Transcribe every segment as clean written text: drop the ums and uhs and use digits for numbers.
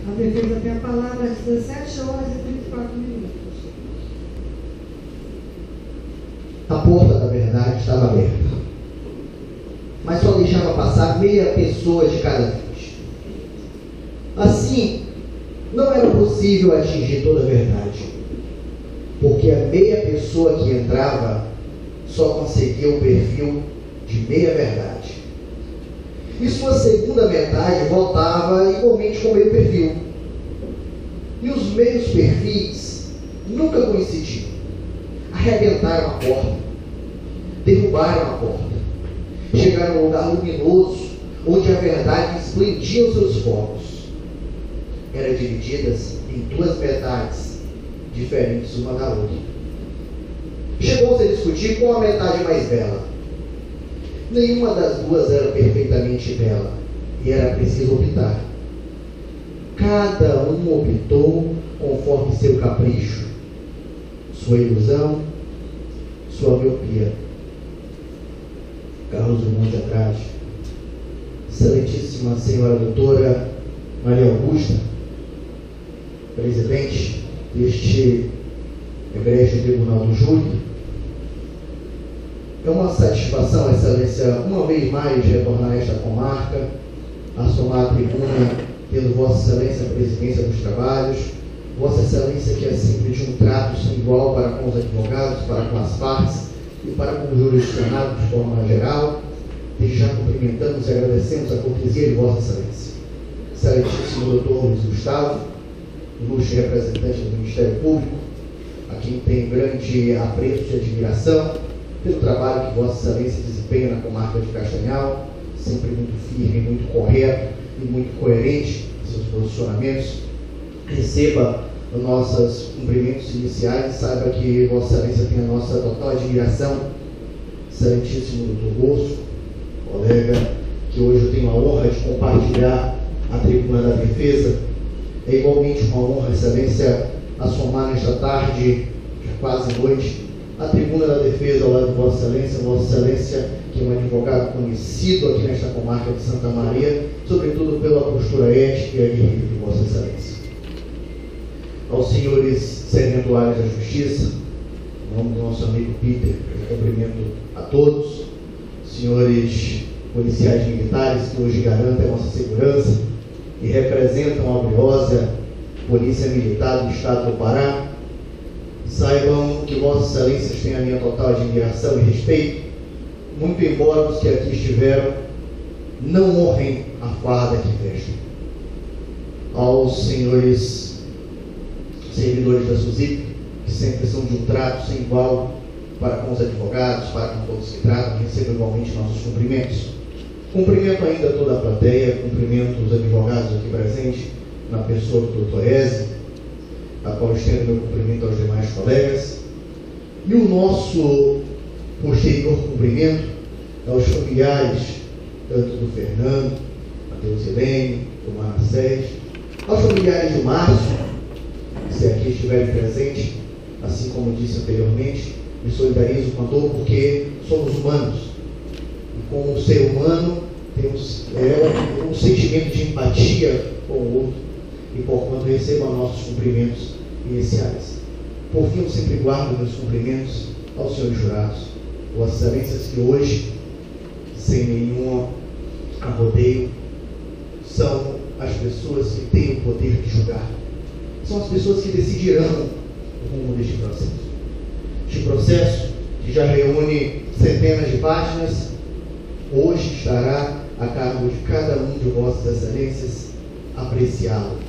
A defesa tem a palavra às 17h34. A porta da verdade estava aberta, mas só deixava passar meia pessoa de cada vez. Assim, não era possível atingir toda a verdade, porque a meia pessoa que entrava só conseguia o perfil de meia verdade. E sua segunda metade voltava igualmente com meio perfil. E os meios perfis nunca coincidiam. Arrebentaram a porta, derrubaram a porta, chegaram a um lugar luminoso, onde a verdade esplendia os seus focos. Eram divididas em duas metades, diferentes uma da outra. Chegou-se a discutir qual a metade mais bela. Nenhuma das duas era perfeitamente bela, e era preciso optar. Cada um optou conforme seu capricho, sua ilusão, sua miopia. Carlos Drummond de Andrade, excelentíssima senhora doutora Maria Augusta, presidente deste egrégio Tribunal do Júri, é uma satisfação, excelência, uma vez mais retornar a esta comarca, assomar a tribuna, tendo Vossa Excelência a presidência dos trabalhos, Vossa Excelência que é sempre de um trato sem igual para com os advogados, para com as partes e para com o jurisdicionado de forma geral. Desde já cumprimentamos e agradecemos a cortesia de Vossa Excelência. Excelentíssimo doutor Luiz Gustavo, ilustre representante do Ministério Público, a quem tenho grande apreço e admiração pelo trabalho que Vossa Excelência desempenha na comarca de Castanhal, sempre muito firme, muito correto e muito coerente em seus posicionamentos. Receba os nossos cumprimentos iniciais e saiba que Vossa Excelência tem a nossa total admiração. Excelentíssimo doutor Bosco, colega, que hoje eu tenho a honra de compartilhar a tribuna da defesa. É igualmente uma honra, Excelência, assomar nesta tarde, já quase noite, a tribuna da defesa ao lado de Vossa Excelência, que é um advogado conhecido aqui nesta comarca de Santa Maria, sobretudo pela postura ética e aguerrida de Vossa Excelência. Aos senhores serventuários da Justiça, em nome do nosso amigo Peter, eu cumprimento a todos, senhores policiais militares que hoje garantem a nossa segurança e representam a gloriosa Polícia Militar do Estado do Pará. Saibam que Vossas Excelências têm a minha total admiração e respeito, muito embora os que aqui estiveram não honrem a farda que vestem. Aos senhores servidores da SUSIP, que sempre são de um trato sem igual para com os advogados, para com todos que tratam, recebam igualmente nossos cumprimentos. Cumprimento ainda toda a plateia, cumprimento os advogados aqui presentes, na pessoa do Dr. Eze, a qual estendo meu cumprimento aos demais colegas, e o nosso posterior cumprimento aos familiares, tanto do Fernando, Matheus Helene, do Manassés, aos familiares do Márcio, que se aqui estiverem presentes, assim como disse anteriormente, me solidarizo com a dor porque somos humanos, e como ser humano temos um sentimento de empatia com o outro, e porquanto recebam nossos cumprimentos iniciais. Por fim, eu sempre guardo meus cumprimentos aos senhores jurados, Vossas Excelências, que hoje, sem nenhum arrodeio, são as pessoas que têm o poder de julgar. São as pessoas que decidirão o rumo deste processo. Este processo, que já reúne centenas de páginas, hoje estará a cargo de cada um de Vossas Excelências apreciá-lo.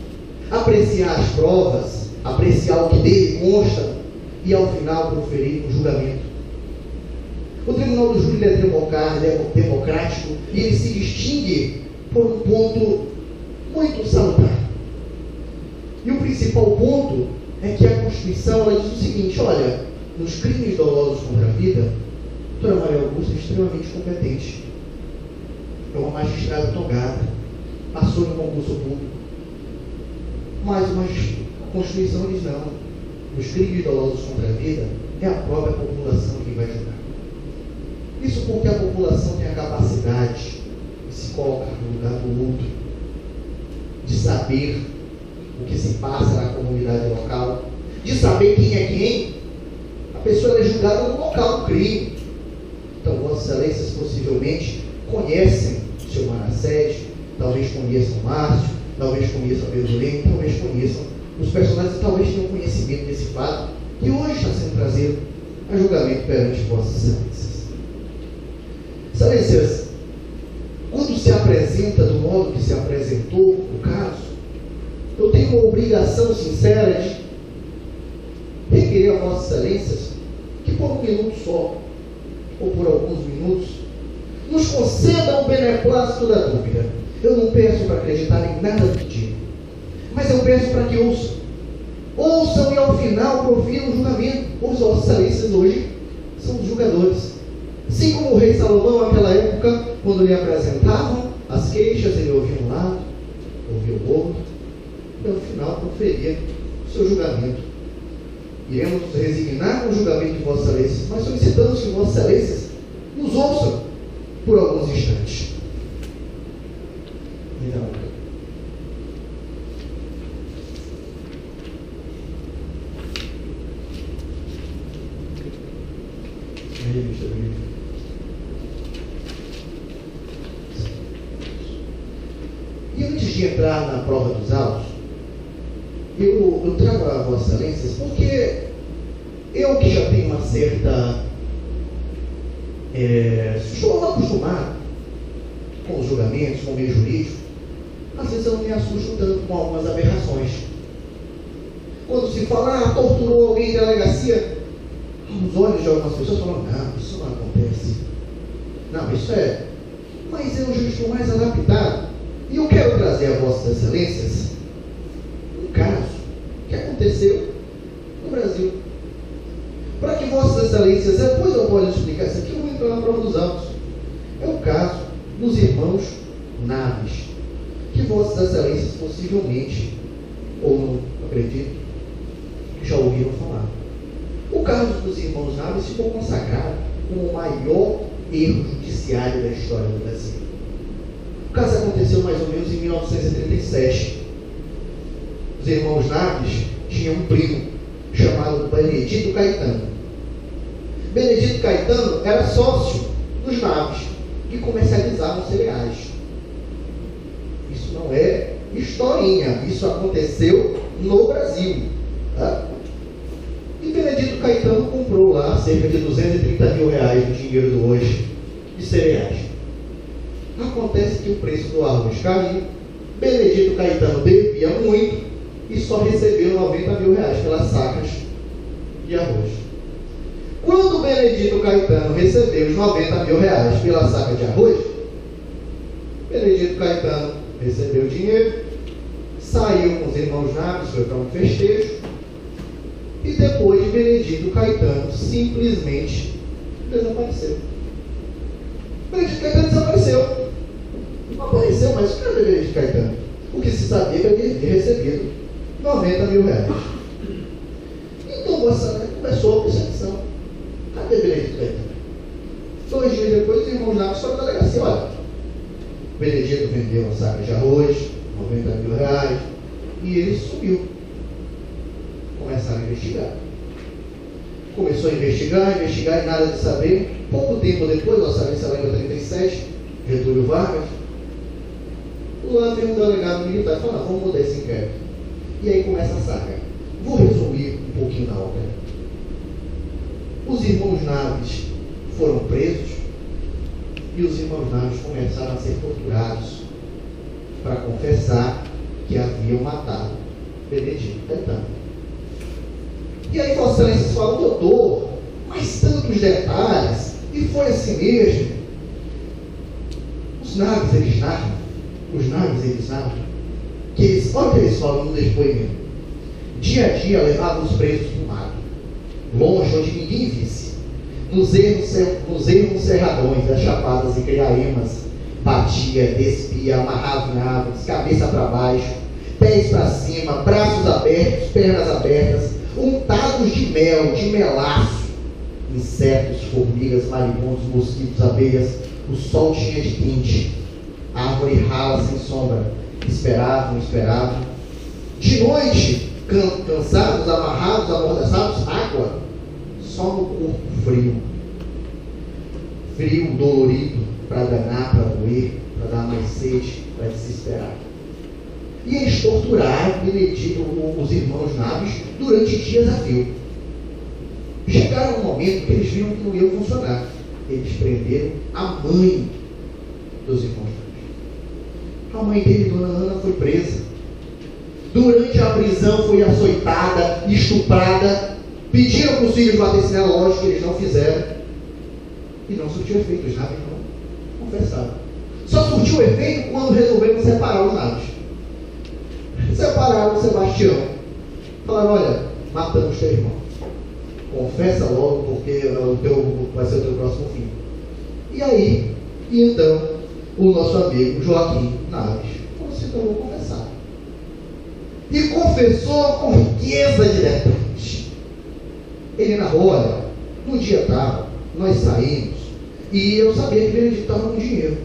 Apreciar as provas, apreciar o que dele consta e, ao final, proferir um julgamento. O Tribunal do Júri é democrático e ele se distingue por um ponto muito salutar. E o principal ponto é que a Constituição ela diz o seguinte: olha, nos crimes dolosos contra a vida, a doutora Maria Augusta é extremamente competente. É uma magistrada togada, passou no concurso público. Mas a Constituição diz não. Nos crimes dolosos contra a vida, é a própria população que vai julgar. Isso porque a população tem a capacidade de se colocar no lugar do outro, de saber o que se passa na comunidade local, de saber quem é quem. A pessoa é julgada no local do crime. Então, Vossas Excelências possivelmente conhecem o seu Manassés, talvez conheçam o Márcio, talvez conheçam a Besolene, talvez conheçam os personagens, talvez tenham conhecimento desse fato, que hoje está sendo trazido a julgamento perante Vossas Excelências. Excelências, quando se apresenta do modo que se apresentou o caso, eu tenho uma obrigação sincera de requerer a Vossas Excelências que por um minuto só, ou por alguns minutos, nos concedam o beneplácito da dúvida. Eu não peço para acreditar em nada do que digo, mas eu peço para que ouçam. Ouçam e ao final profiram o julgamento. Os Vossas Excelências hoje são os julgadores. Assim como o rei Salomão, naquela época, quando lhe apresentavam as queixas, ele ouvia um lado, ouvia o outro, e ao final proferia o seu julgamento. Iremos nos resignar com o julgamento de Vossas Excelências, mas solicitamos que Vossas Excelências nos ouçam por alguns instantes. Então, e antes de entrar na prova dos autos, eu trago a Vossas Excelências porque eu que já tenho uma certa... estou acostumado com os julgamentos, com o meio jurídico, às vezes eu não me assusto tanto com algumas aberrações. Quando se fala, torturou alguém em delegacia, os olhos de algumas pessoas falam, não, isso não acontece. Não, isso é... Mas eu já estou mais adaptado. E eu quero trazer a Vossas Excelências um caso que aconteceu no Brasil. Para que Vossas Excelências, depois eu posso explicar isso aqui, eu vou entrar na prova dos autos. É o caso dos irmãos Naves, que Vossas Excelências possivelmente, ou não acredito, já ouviram falar. O caso dos irmãos Naves ficou consagrado como o maior erro judiciário da história do Brasil. O caso aconteceu mais ou menos em 1937. Os irmãos Naves tinham um primo chamado Benedito Caetano. Benedito Caetano era sócio dos Naves, que comercializavam cereais. Isso não é historinha, isso aconteceu no Brasil. Tá? E Benedito Caetano comprou lá cerca de 230 mil reais no dinheiro do hoje de cereais. Acontece que o preço do arroz caiu, Benedito Caetano devia muito e só recebeu 90 mil reais pelas sacas de arroz. Quando Benedito Caetano recebeu os 90 mil reais pela saca de arroz, Benedito Caetano recebeu o dinheiro, saiu com os irmãos Naves, foi para um festejo, e depois Benedito Caetano simplesmente desapareceu. Benedito Caetano desapareceu. Não apareceu mais. Cadê Benedito Caetano? O que se sabia que ele havia recebido 90 mil reais. Então Vossa Excelência começou a perseguição. Cadê Benedito Caetano? 2 dias depois, os irmãos Naves foram na delegacia. Olha, Benedito vendeu uma saca de arroz, 90 mil reais, e ele sumiu. Começaram a investigar. Começou a investigar e nada de saber. Pouco tempo depois, Vossa Excelência lembra 37, Getúlio Vargas, lá vem um delegado militar e fala, vamos mudar esse inquérito. E aí começa a saga. Vou resumir um pouquinho da obra. Os irmãos Naves foram presos e os irmãos Naves começaram a ser torturados para confessar que haviam matado Benedito Caetano. E aí Vossa Excelência fala, doutor, mas tantos detalhes, e foi assim mesmo. Os Naves, eles narram, que eles, olha o que eles falam no depoimento. Dia a dia levavam os presos para o mato, longe onde ninguém visse, nos ermos cerradões, as chapadas e criaemas, batia, despia, amarrava em árvores, cabeça para baixo, pés para cima, braços abertos, pernas abertas, untados de mel, de melaço, insetos, formigas, marimbondos, mosquitos, abelhas. O sol tinha de quente, a árvore rala sem sombra. Esperavam, De noite, cansados, amarrados, amordaçados, água. Só no corpo frio. Frio, dolorido, para danar, para doer, para dar mais sede, para desesperar. E eles torturaram os irmãos naves durante dias a fio. Chegaram um momento que eles viram que não ia funcionar. Eles prenderam a mãe dos irmãos naves. A mãe dele, Dona Ana, foi presa. Durante a prisão foi açoitada, estuprada. Pediram para os filhos baterem nela, lógico que eles não fizeram. E não surtiu efeito, os naves não confessaram. Só surtiu efeito quando resolveram separar os naves. Separaram Sebastião. Falaram, olha, matamos teu irmão. Confessa logo, porque vai ser o teu próximo fim. E aí, então, o nosso amigo Joaquim Naves considerou confessar. E confessou com riqueza de detalhes. Ele narrou, olha, no dia tal, nós saímos e eu sabia que Benedito estava com dinheiro.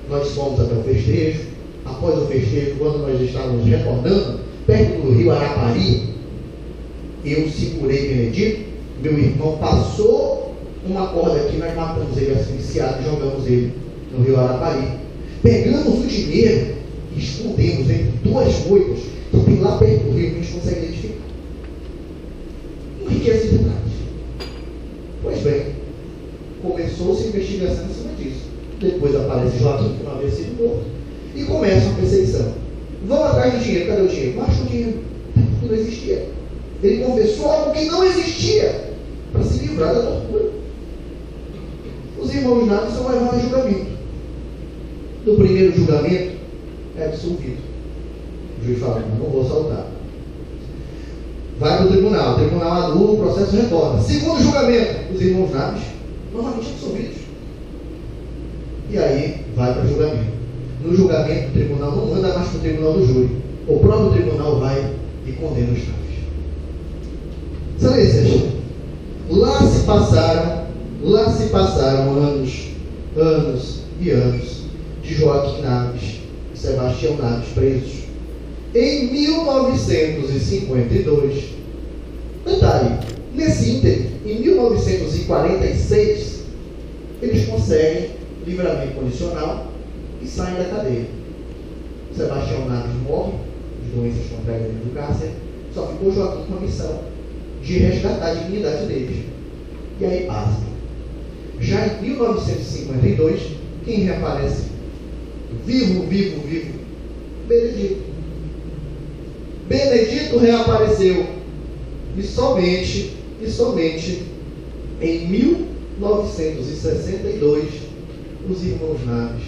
Nós fomos até o festejo. Após o festejo, quando nós estávamos retornando, perto do rio Arapari, eu segurei Benedito, meu irmão passou uma corda aqui, nós matamos ele asfixiado e jogamos ele no rio Arapari. Pegamos o dinheiro e escondemos entre duas moitas que tem lá perto do rio, que a gente consegue identificar. Com riqueza de detalhes. Pois bem, começou-se a investigação em cima disso. Depois aparece Joaquim, que não havia sido morto, e começa uma perseguição. Vão atrás do dinheiro. Cadê o dinheiro? Mas o dinheiro não existia. Ele confessou algo que não existia para se livrar da tortura. Os irmãos Naves são levados a julgamento. No primeiro julgamento, é absolvido. O juiz fala, não vou soltar. Vai para o tribunal anula, o processo retorna. Segundo julgamento, os irmãos Naves, novamente absolvidos. E aí, vai para o julgamento. No julgamento, o tribunal não manda mais para o tribunal do júri. O próprio tribunal vai e condena os Naves. Excelências, lá se passaram anos e anos de Joaquim Naves e Sebastião Naves presos. Em 1952, detalhe, nesse ínterim, em 1946, eles conseguem livramento condicional e saem da cadeia. Sebastião Naves morre de doenças contraídas do cárcere, só ficou Joaquim com a missão de resgatar a dignidade deles. E aí passa. Já em 1952, quem reaparece vivo, Benedito. Benedito reapareceu. E somente em 1962, os irmãos Naves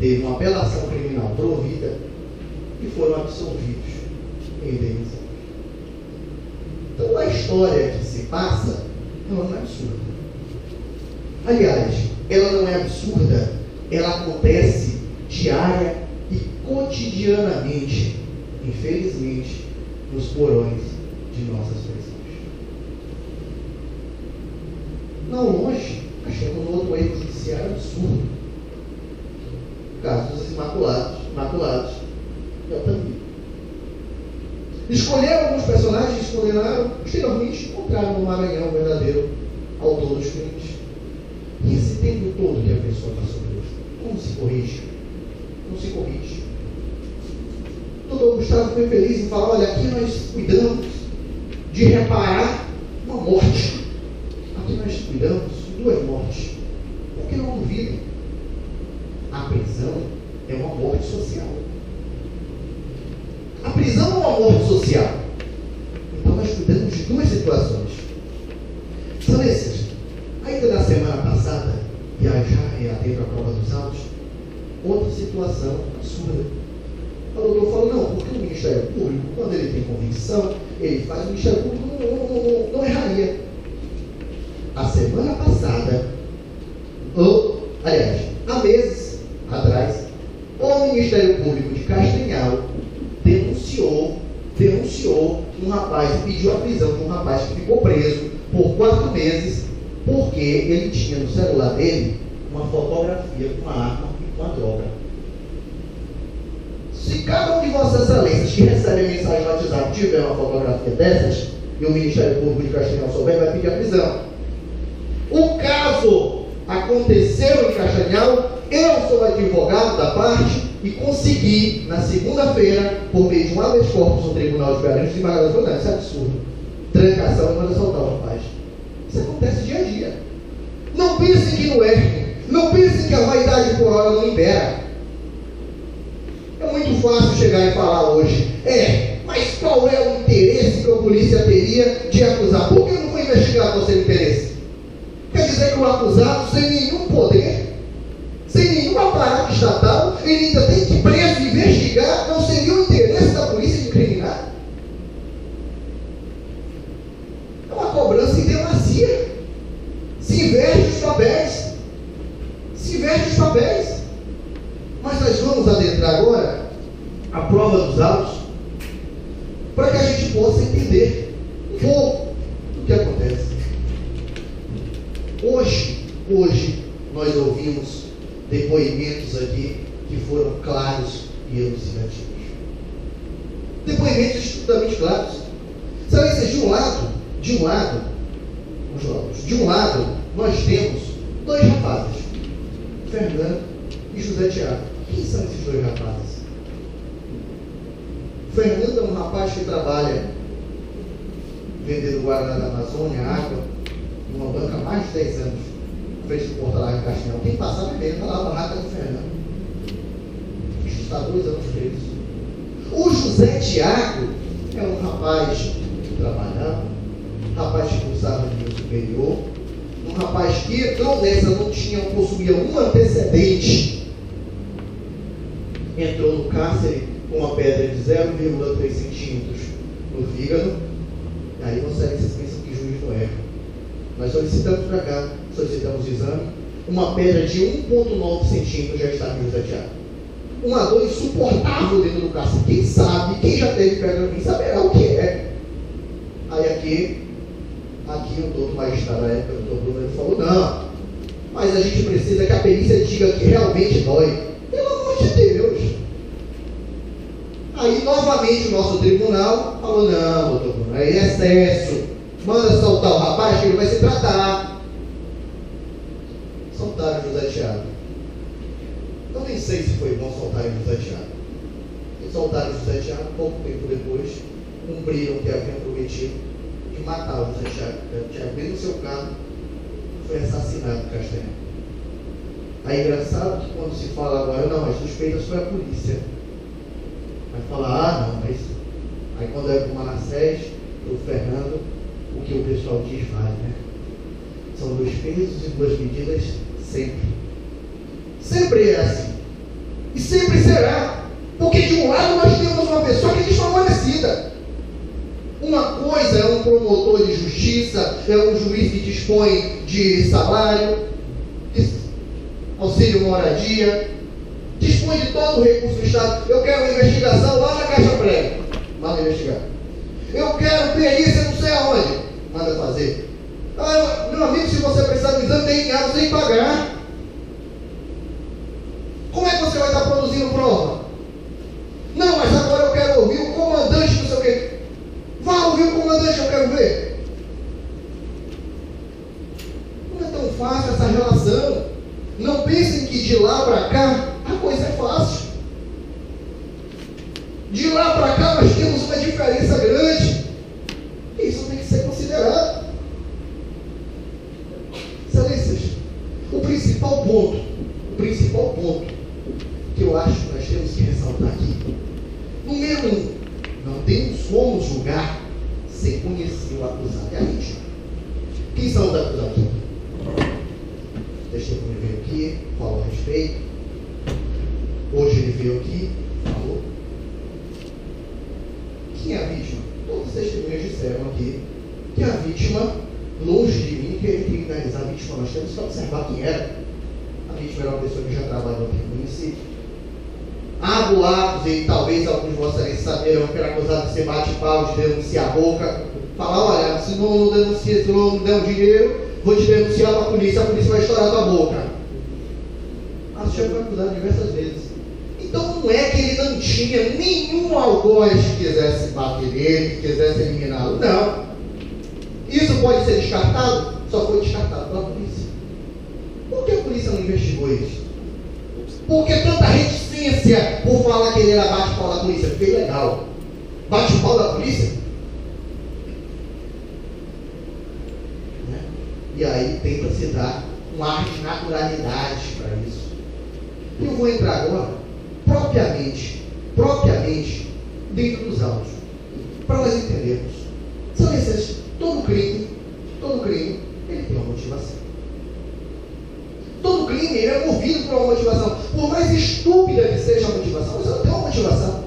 teve uma apelação criminal provida e foram absolvidos em indenização. Então a história que se passa, ela não é absurda. Aliás, ela não é absurda, ela acontece diária e cotidianamente, infelizmente, nos porões de nossas prisões. Não longe, achamos um outro erro judiciário absurdo. O caso dos Imaculados de Altamira. Escolheram alguns personagens, condenaram, posteriormente encontraram no Maranhão o verdadeiro autor dos crimes. E esse tempo todo que a pessoa passou por isso, como se corrige? Não se corrige. O doutor Gustavo foi feliz em falar, olha, aqui nós cuidamos de reparar uma morte. Aqui nós cuidamos de 2 mortes. Por que não duvidem? A prisão é uma morte social. A prisão é uma morte social. Então nós cuidamos de 2 situações. Excelências, ainda na semana passada, já atento à prova dos autos, outra situação absurda. O doutor falou, não, porque o Ministério Público, quando ele tem convicção, ele faz, o Ministério Público não erraria. A semana passada, aliás, há meses atrás, o Ministério Público de Castanhal denunciou um rapaz, pediu a prisão de um rapaz que ficou preso por 4 meses, porque ele tinha no celular dele uma fotografia com uma arma e com uma droga. Se cada um de vossas excelências que recebe a mensagem no WhatsApp tiver uma fotografia dessas, e o Ministério Público de Castanhal souber, vai pedir a prisão. O caso aconteceu em Castanhal, eu sou advogado da parte e consegui, na segunda-feira, por meio de um habeas corpus no Tribunal de Belém, desembargador falou, não, isso é absurdo. Trancação e manda soltar o rapaz. Isso acontece dia a dia. Não pensem que não é. Não pensem que a vaidade por hora não libera. É muito fácil chegar e falar hoje. Mas qual é o interesse que a polícia teria de acusar? Por que não foi investigado sem interesse? Quer dizer que o acusado, sem nenhum poder, sem nenhum aparato estatal, ele ainda tem que preso e investigar, não seria o interesse da polícia de incriminar? É uma cobrança em demasia. Se inverte os papéis. Se inverte os papéis. Mas nós vamos adentrar agora a prova dos autos para que a gente possa entender um pouco do que acontece. Hoje nós ouvimos depoimentos aqui que foram claros e elucidativos. Depoimentos estupidamente claros. Sabe, de um lado, nós temos dois rapazes, Fernando e José Tiago. Quem são esses dois rapazes? Fernando é um rapaz que trabalha vendendo Guaraná da Amazônia, água, numa banca há mais de 10 anos, na frente do Porto Alegre Castanhal. Quem passava bem, está lá a barraca do Fernando. Está 2 anos preso. O José Tiago é um rapaz que trabalhava, um rapaz que cursava nível superior, um rapaz que entrou nessa, não possuía um antecedente, entrou no cárcere com uma pedra de 0,3 centímetros no fígado. E aí vocês pensam que juiz não erra. Nós solicitamos para cá, solicitamos o exame, uma pedra de 1,9 centímetros já está no José Tiago. Uma dor insuportável dentro do cárcere. Quem sabe, quem já teve pedra, quem saberá o que é. Aí aqui o doutor magistrado da época, o doutor Bruno, ele falou, não, mas a gente precisa que a perícia diga que realmente dói. Pelo amor de Deus. Aí novamente o nosso tribunal falou, não, doutor Bruno, é excesso. Manda soltar o rapaz que ele vai se tratar. Soltaram o José Tiago. Eu nem sei se foi bom soltar o José Tiago. Eles soltaram o José Tiago, pouco tempo depois, cumpriram o que haviam prometido de matar o José Tiago. O Tiago, dentro do seu carro, foi assassinado em Castanhal. Aí é engraçado que quando se fala agora, não, mas suspeitas foi a polícia. Vai falar, não, mas... Aí quando é para o Manassés, para o Fernando, o que o pessoal diz vale, né? São 2 pesos e 2 medidas sempre. Sempre é assim. E sempre será. Porque de um lado nós temos uma pessoa que é desfavorecida. Uma coisa é um promotor de justiça, é um juiz que dispõe de salário, de auxílio moradia, dispõe de todo o recurso do Estado. Eu quero uma investigação lá na Caixa Pré. Manda investigar. Eu quero perícia não sei aonde. Manda fazer. Meu amigo, se você precisar do exame, tem dinheiro sem pagar. Como é que você vai estar produzindo prova? Não, mas agora eu quero ouvir o comandante, não sei o quê. Vá ouvir o comandante, eu quero ver. Não é tão fácil essa relação. Não pensem que de lá para cá a coisa é fácil. De lá para cá nós temos uma diferença grande. E isso tem que ser considerado. Excelências, o principal ponto que eu acho que nós temos que ressaltar aqui. Número 1, não temos como julgar sem conhecer o acusado e a vítima. Quem são os acusados? Deixa eu ver aqui, falou a respeito. Hoje ele veio aqui, falou. Quem é a vítima? Todos os testemunhas disseram aqui que a vítima, longe de mim, querer criminalizar a vítima, nós temos que observar quem era. A vítima era uma pessoa que já trabalhou aqui no município. Há boatos, e talvez alguns de vocês saberão que era acusado de ser bate-pau, de denunciar a boca. Falar, olha, se não denuncia, se não der um dinheiro, vou te denunciar para a polícia vai estourar tua boca. A senhora foi acusada diversas vezes. Então não é que ele não tinha nenhum algoz que quisesse bater nele, que quisesse eliminá-lo. Não. Isso pode ser descartado? Só foi descartado pela polícia. Por que a polícia não investigou isso? Por que tanta reticência por falar que ele era bate-pau da polícia? Porque é legal. Bate-pau da polícia? Né? E aí tenta se dar um ar de naturalidade para isso. E eu vou entrar agora, propriamente, dentro dos autos, para nós entendermos. São esses, todo crime, ele tem uma motivação. Todo crime, ele é movido por uma motivação. Por mais estúpida que seja a motivação, mas ela tem uma motivação.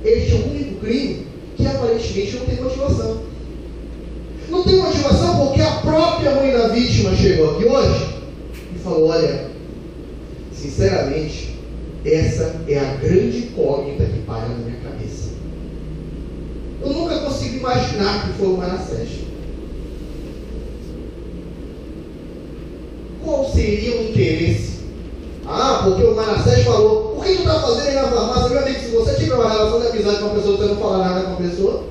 Este é o único crime que aparentemente não tem motivação. Não tem motivação porque a própria mãe da vítima chegou aqui hoje e falou: olha, sinceramente, essa é a grande incógnita que paira na minha cabeça. Eu nunca consigo imaginar que foi o Manassés. Qual seria o interesse? Ah, porque o Manassés falou: por que tu está fazendo aí na farmácia? Meu amigo, se você tiver uma relação de amizade com uma pessoa, você não fala nada com a pessoa.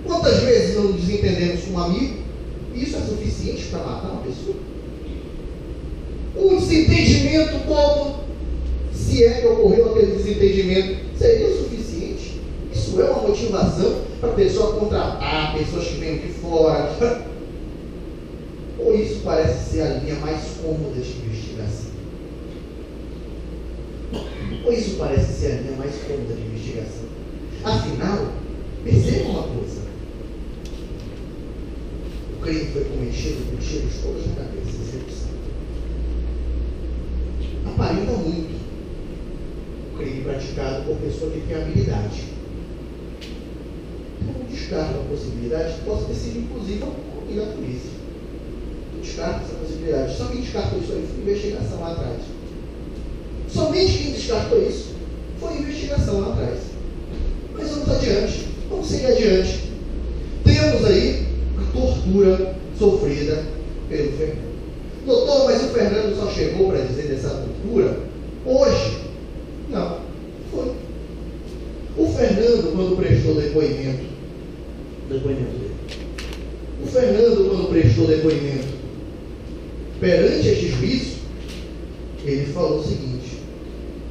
Quantas vezes não nos desentendemos com um amigo? Isso é suficiente para matar uma pessoa? Um desentendimento como, se é que ocorreu aquele desentendimento, seria o suficiente? Isso é uma motivação para a pessoa contratar pessoas que vêm de fora? Ou isso parece ser a linha mais cômoda de investigação? Ou isso parece ser a linha mais cômoda de investigação? Afinal, perceba uma coisa: o crime foi cometido com tiros todos na cabeça, execução. Aparenta muito o crime praticado por pessoa que tem habilidade. Então, descarta a possibilidade que possa ter sido, inclusive, alguém da polícia. Descarta essa possibilidade. Só quem descartou isso aí foi investigação lá atrás. Somente quem descartou isso foi investigação lá atrás. Mas vamos adiante. Vamos seguir adiante. Temos aí a tortura sofrida pelo Fernando. Doutor, mas o Fernando só chegou para dizer dessa tortura hoje? Não, foi. O Fernando, quando prestou depoimento dele. O Fernando, quando prestou depoimento perante este juízo, ele falou o seguinte: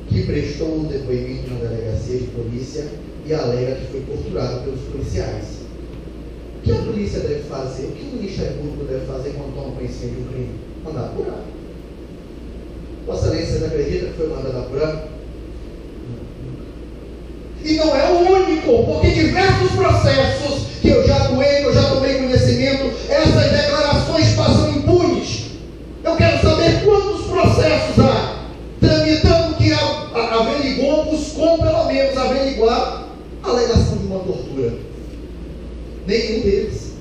que prestou um depoimento na delegacia de polícia e alega que foi torturado pelos policiais. O que a polícia deve fazer? O que o Ministério Público deve fazer quando toma conhecimento de um crime? Mandar apurar. Vossa Excelência não acredita que foi mandado apurar? E não é o único, porque diversos processos que eu já atuei, que eu já tomei conhecimento, essas declarações passam impunes. Eu quero saber quantos processos há tramitando que averigou, buscou pelo menos averiguar a alegação de uma tortura. Nenhum deles.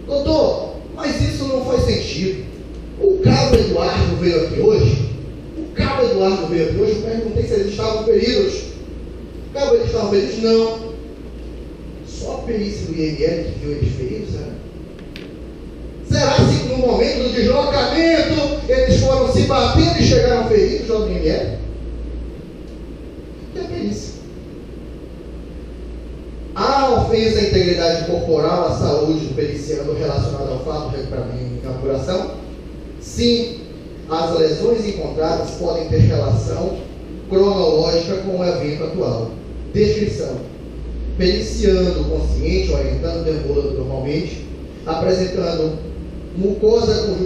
Doutor, mas isso não faz sentido. O cabo Eduardo veio aqui hoje. Eu perguntei se eles estavam feridos. Cabo, eles estavam feridos? Não. Só a perícia do IML que viu eles feridos, né? Será que no momento do deslocamento eles foram se batendo e chegaram feridos ao IML? Que é a perícia. A ofensa à integridade corporal, à saúde do periciano relacionada ao fato em apuração? Sim, as lesões encontradas podem ter relação cronológica com o evento atual. Descrição: periciando o consciente, orientando, deambulando normalmente, apresentando mucosa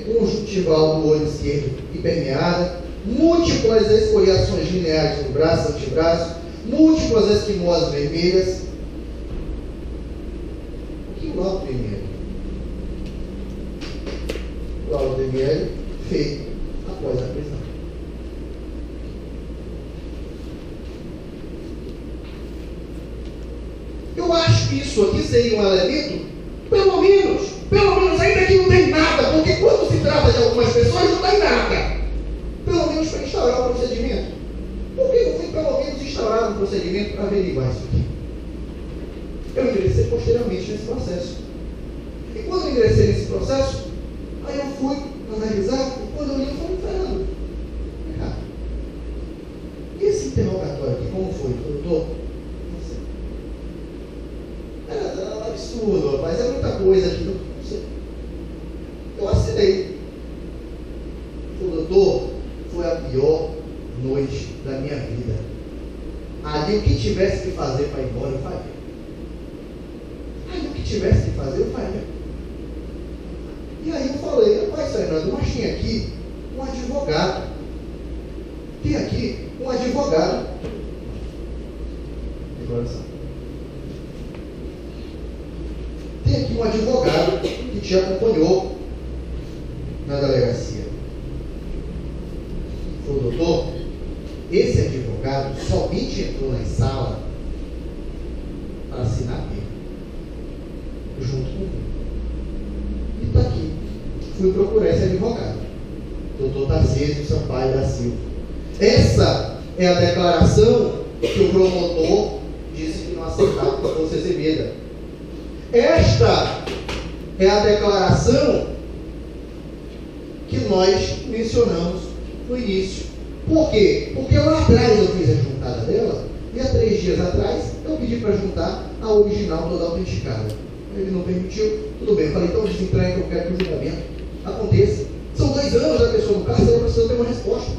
conjuntival do olho esquerdo hipermeada, múltiplas escoriações lineares no braço e antebraço, múltiplas esquimoses vermelhas. O que o laudo do IML? O laudo do IML feito após a prisão. Eu acho que isso aqui seria um elemento, pelo menos, ainda que não tem nada, porque quando se trata de algumas pessoas não tem nada. Pelo menos para instaurar o procedimento. Por que não foi pelo menos instaurado um procedimento para averiguar isso aqui? Eu ingressei posteriormente nesse processo. E quando eu ingressei nesse processo, aí eu fui analisar, e quando eu li, eu falei: Fernando, absurdo, rapaz, é muita coisa aqui. Eu assinei. Falei, doutor, foi a pior noite da minha vida. Ali o que tivesse que fazer para ir embora, eu faria. Ali o que tivesse que fazer, eu faria. E aí eu falei, rapaz, Fernando, mas tem aqui um advogado. Tem aqui um advogado. Declaração. Tem aqui um advogado que te acompanhou na delegacia. Falou, doutor, esse advogado somente entrou na sala para assinar ele, junto comigo. E está aqui. Fui procurar esse advogado, doutor Tarcísio Sampaio da Silva. Essa é a declaração que o promotor disse que não aceitava que fosse exibida. Esta é a declaração que nós mencionamos no início. Por quê? Porque lá atrás eu fiz a juntada dela e há 3 dias atrás eu pedi para juntar a original toda autenticada. Ele não permitiu, tudo bem. Eu falei, então desentraia que eu quero que o julgamento aconteça. São 2 anos da pessoa no cárcere, ela precisa ter uma resposta.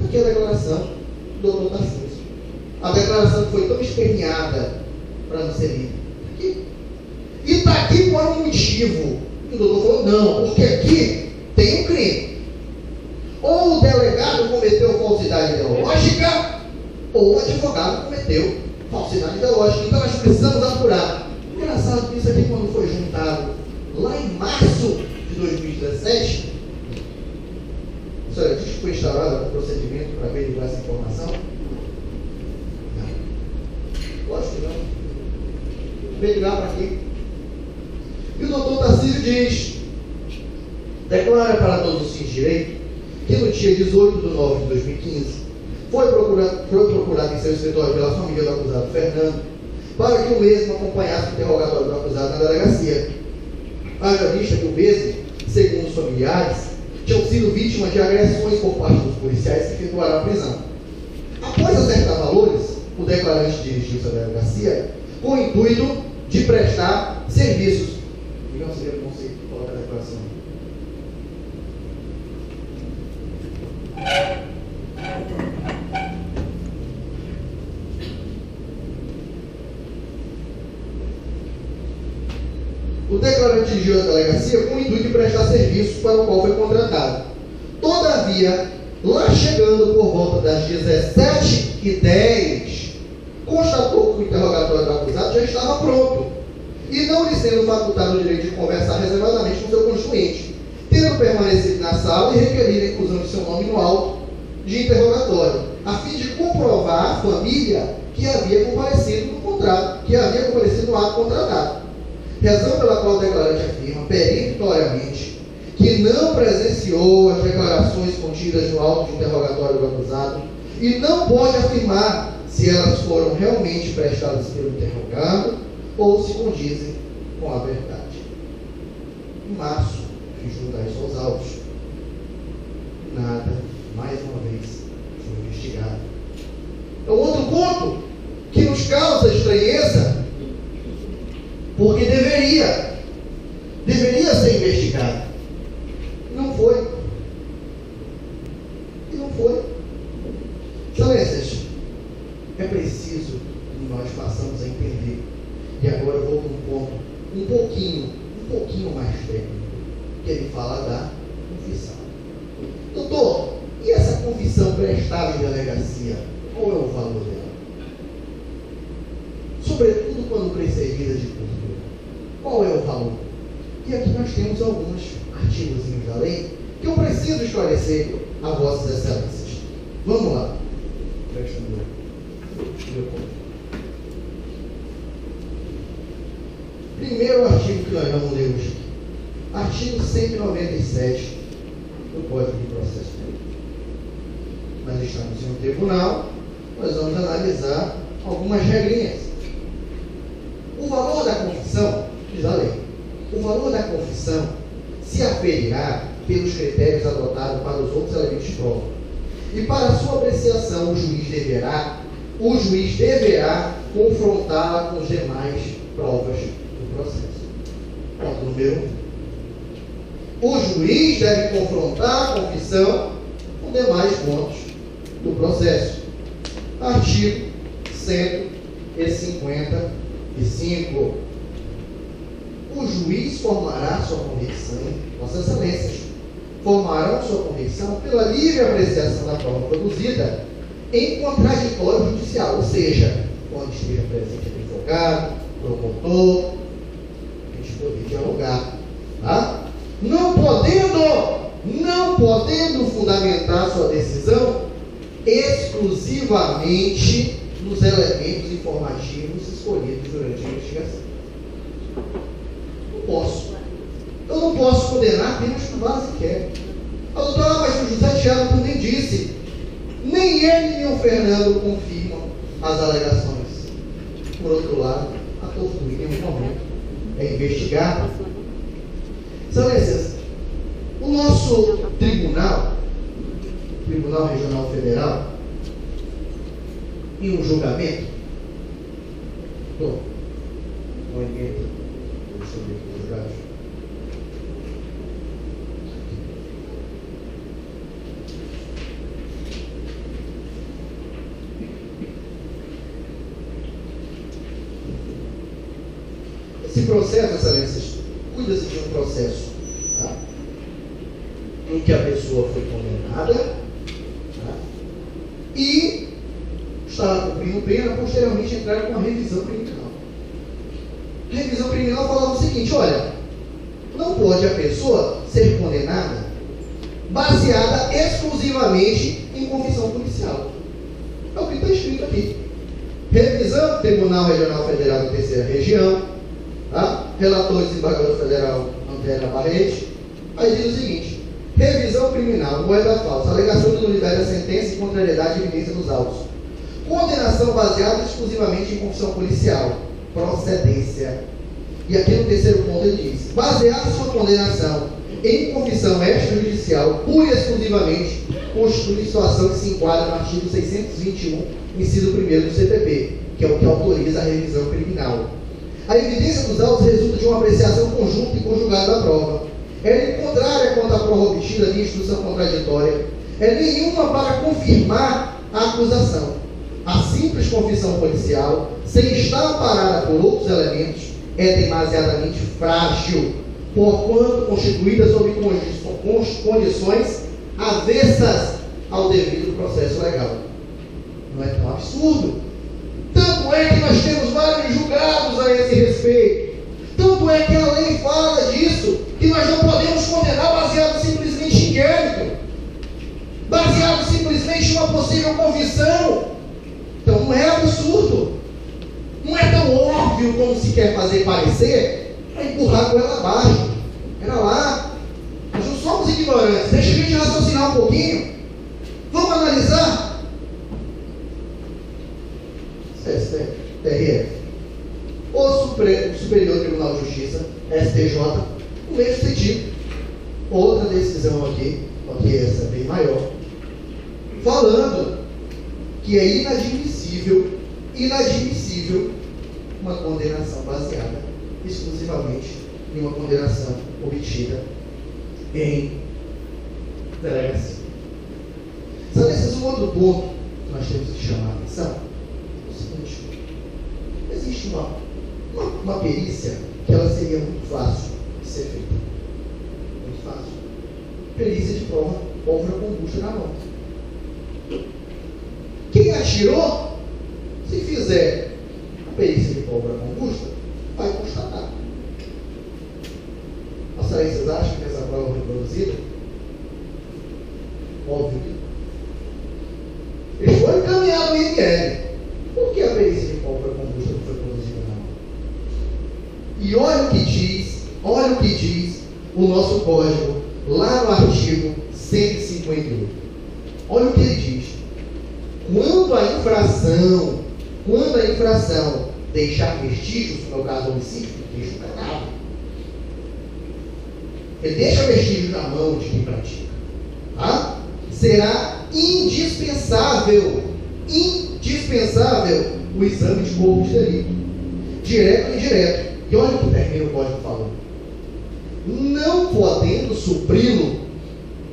Aqui é a declaração do doutor Tarcísio. A declaração que foi tão esperneada para não ser lida. Aqui. E está aqui por um motivo. E o doutor falou, não, porque aqui tem um crime. Ou o delegado cometeu falsidade ideológica, ou o advogado cometeu falsidade ideológica. Então nós precisamos apurar. Engraçado que isso aqui, quando foi juntado lá em março de 2017, a senhora diz que foi instaurado um procedimento para averiguar essa informação? Não. Lógico que não. Averiguar para quê? E o doutor Tarcísio diz, declara para todos os fins de direito, que no dia 18 de nove de 2015 foi procurado em seu escritório pela família do acusado Fernando para que o mesmo acompanhasse o interrogatório do acusado na delegacia. Haja vista que o mesmo, segundo os familiares, tinham sido vítimas de agressões por parte dos policiais que efetuaram a prisão. Após acertar valores, o declarante dirigiu-se à delegacia com o intuito de prestar serviços. Digamos que eu consigo colocar a declaração. O declarante dirigiu à delegacia com o intuito de prestar serviço para o qual foi contratado. Todavia, lá chegando por volta das 17h10, constatou que o interrogatório do acusado já estava pronto e não lhe sendo facultado o direito de conversar reservadamente com seu constituinte, tendo permanecido na sala e requerido a inclusão de seu nome no auto de interrogatório, a fim de comprovar à família que havia comparecido no contrato, que havia comparecido no ato contratado. Razão pela qual o declarante afirma peremptoriamente que não presenciou as declarações contidas no auto de interrogatório do acusado e não pode afirmar se elas foram realmente prestadas pelo interrogado ou se condizem com a verdade. Em março, fiz juntar isso aos autos. Nada, mais uma vez, foi investigado. É um outro ponto que nos causa estranheza, porque deveria ser investigado. Não foi. E não foi. Excelências, é preciso que nós passamos a entender. E agora eu vou para um ponto um pouquinho mais técnico, que ele fala da confissão. Doutor, e essa confissão prestada em delegacia, qual é o valor dela? Sobretudo quando precedida de cultura. Qual é o valor? E aqui nós temos alguns artigos da lei que eu preciso esclarecer a vossas excelências. Vamos lá. Presta meu ponto. Primeiro artigo que nós vamos ler hoje. Artigo 197 do Código de Processo Penal. Nós estamos em um tribunal, nós vamos analisar algumas regrinhas. O valor da confissão, diz a lei, o valor da confissão se aferirá pelos critérios adotados para os outros elementos de prova. E para sua apreciação, o juiz deverá confrontá-la com as demais provas processo. Ponto número 1. O juiz deve confrontar a confissão com demais pontos do processo. Artigo 155. O juiz formará sua convicção, Vossas Excelências, formarão sua convicção pela livre apreciação da prova produzida em contraditório judicial, ou seja, quando esteja presente advogado, promotor, a gente poder dialogar, tá? Não podendo fundamentar sua decisão exclusivamente nos elementos informativos escolhidos durante a investigação. Eu não posso condenar apenas por base que quer. A doutora, mas o José Thiago também disse, nem ele nem o Fernando confirmam as alegações. Por outro lado, a tortura em nenhum momento é investigada. Excelências, o nosso Tribunal Regional Federal, em um julgamento, esse processo, Excelências, cuida-se de um processo, tá? Em que a pessoa foi condenada, tá? E estava cumprindo pena, posteriormente entraram com a revisão criminal. A revisão criminal falava o seguinte: olha, não pode a pessoa ser condenada baseada exclusivamente em confissão policial. É o que está escrito aqui. Revisão do Tribunal Regional Federal da Terceira Região, tá? Relator desembargador federal Antônio Barrete. Aí diz o seguinte: revisão criminal, moeda falsa, alegação de nulidade da sentença e contrariedade de evidência dos autos. Condenação baseada exclusivamente em confissão policial. Procedência. E aqui no terceiro ponto ele diz: baseada sua condenação em confissão extrajudicial, pura e exclusivamente, constitui situação que se enquadra no artigo 621, inciso 1º do CPP, que é o que autoriza a revisão criminal. A evidência dos autos resulta de uma apreciação conjunta e conjugada da prova. É contrária quanto à prova obtida de instrução contraditória. É nenhuma para confirmar a acusação. A simples confissão policial, sem estar amparada por outros elementos, é demasiadamente frágil, porquanto constituída sob condições avessas ao devido processo legal. Não é tão absurdo. Tanto é que nós temos vários julgados a esse respeito. Tanto é que a lei fala disso, que nós não podemos condenar baseado simplesmente em inquérito, baseado simplesmente em uma possível convicção. Então não é absurdo, não é tão óbvio como se quer fazer parecer, para empurrar com ela abaixo. Era lá, nós não somos ignorantes, deixa a gente raciocinar um pouquinho. Vamos analisar. TRF, o Superior Tribunal de Justiça, STJ, o mesmo sentido. Outra decisão aqui, porque essa é bem maior, falando que é inadmissível uma condenação baseada exclusivamente em uma condenação obtida em delegacia. Sabe, esse é um outro ponto que nós temos que chamar a atenção. É o seguinte: existe uma perícia que ela seria muito fácil de ser feita. Muito fácil. Perícia de pólvora com bucha na mão. Quem atirou, se fizer a perícia de pólvora com bucha, vai constatar. Vocês acham que essa prova foi produzida? Óbvio que não. Ele foi encaminhado ao IML. Por que a perícia de pólvora com bucha não foi produzida na mão? E olha o que diz o nosso código lá no artigo 158. Olha o que ele diz: quando a infração deixar vestígios, no caso homicídio, deixa o penal, ele deixa vestígios na mão de quem pratica, tá? Será indispensável o exame de corpo de delito, direto ou indireto, E olha o que termina o código falando. Não podendo supri-lo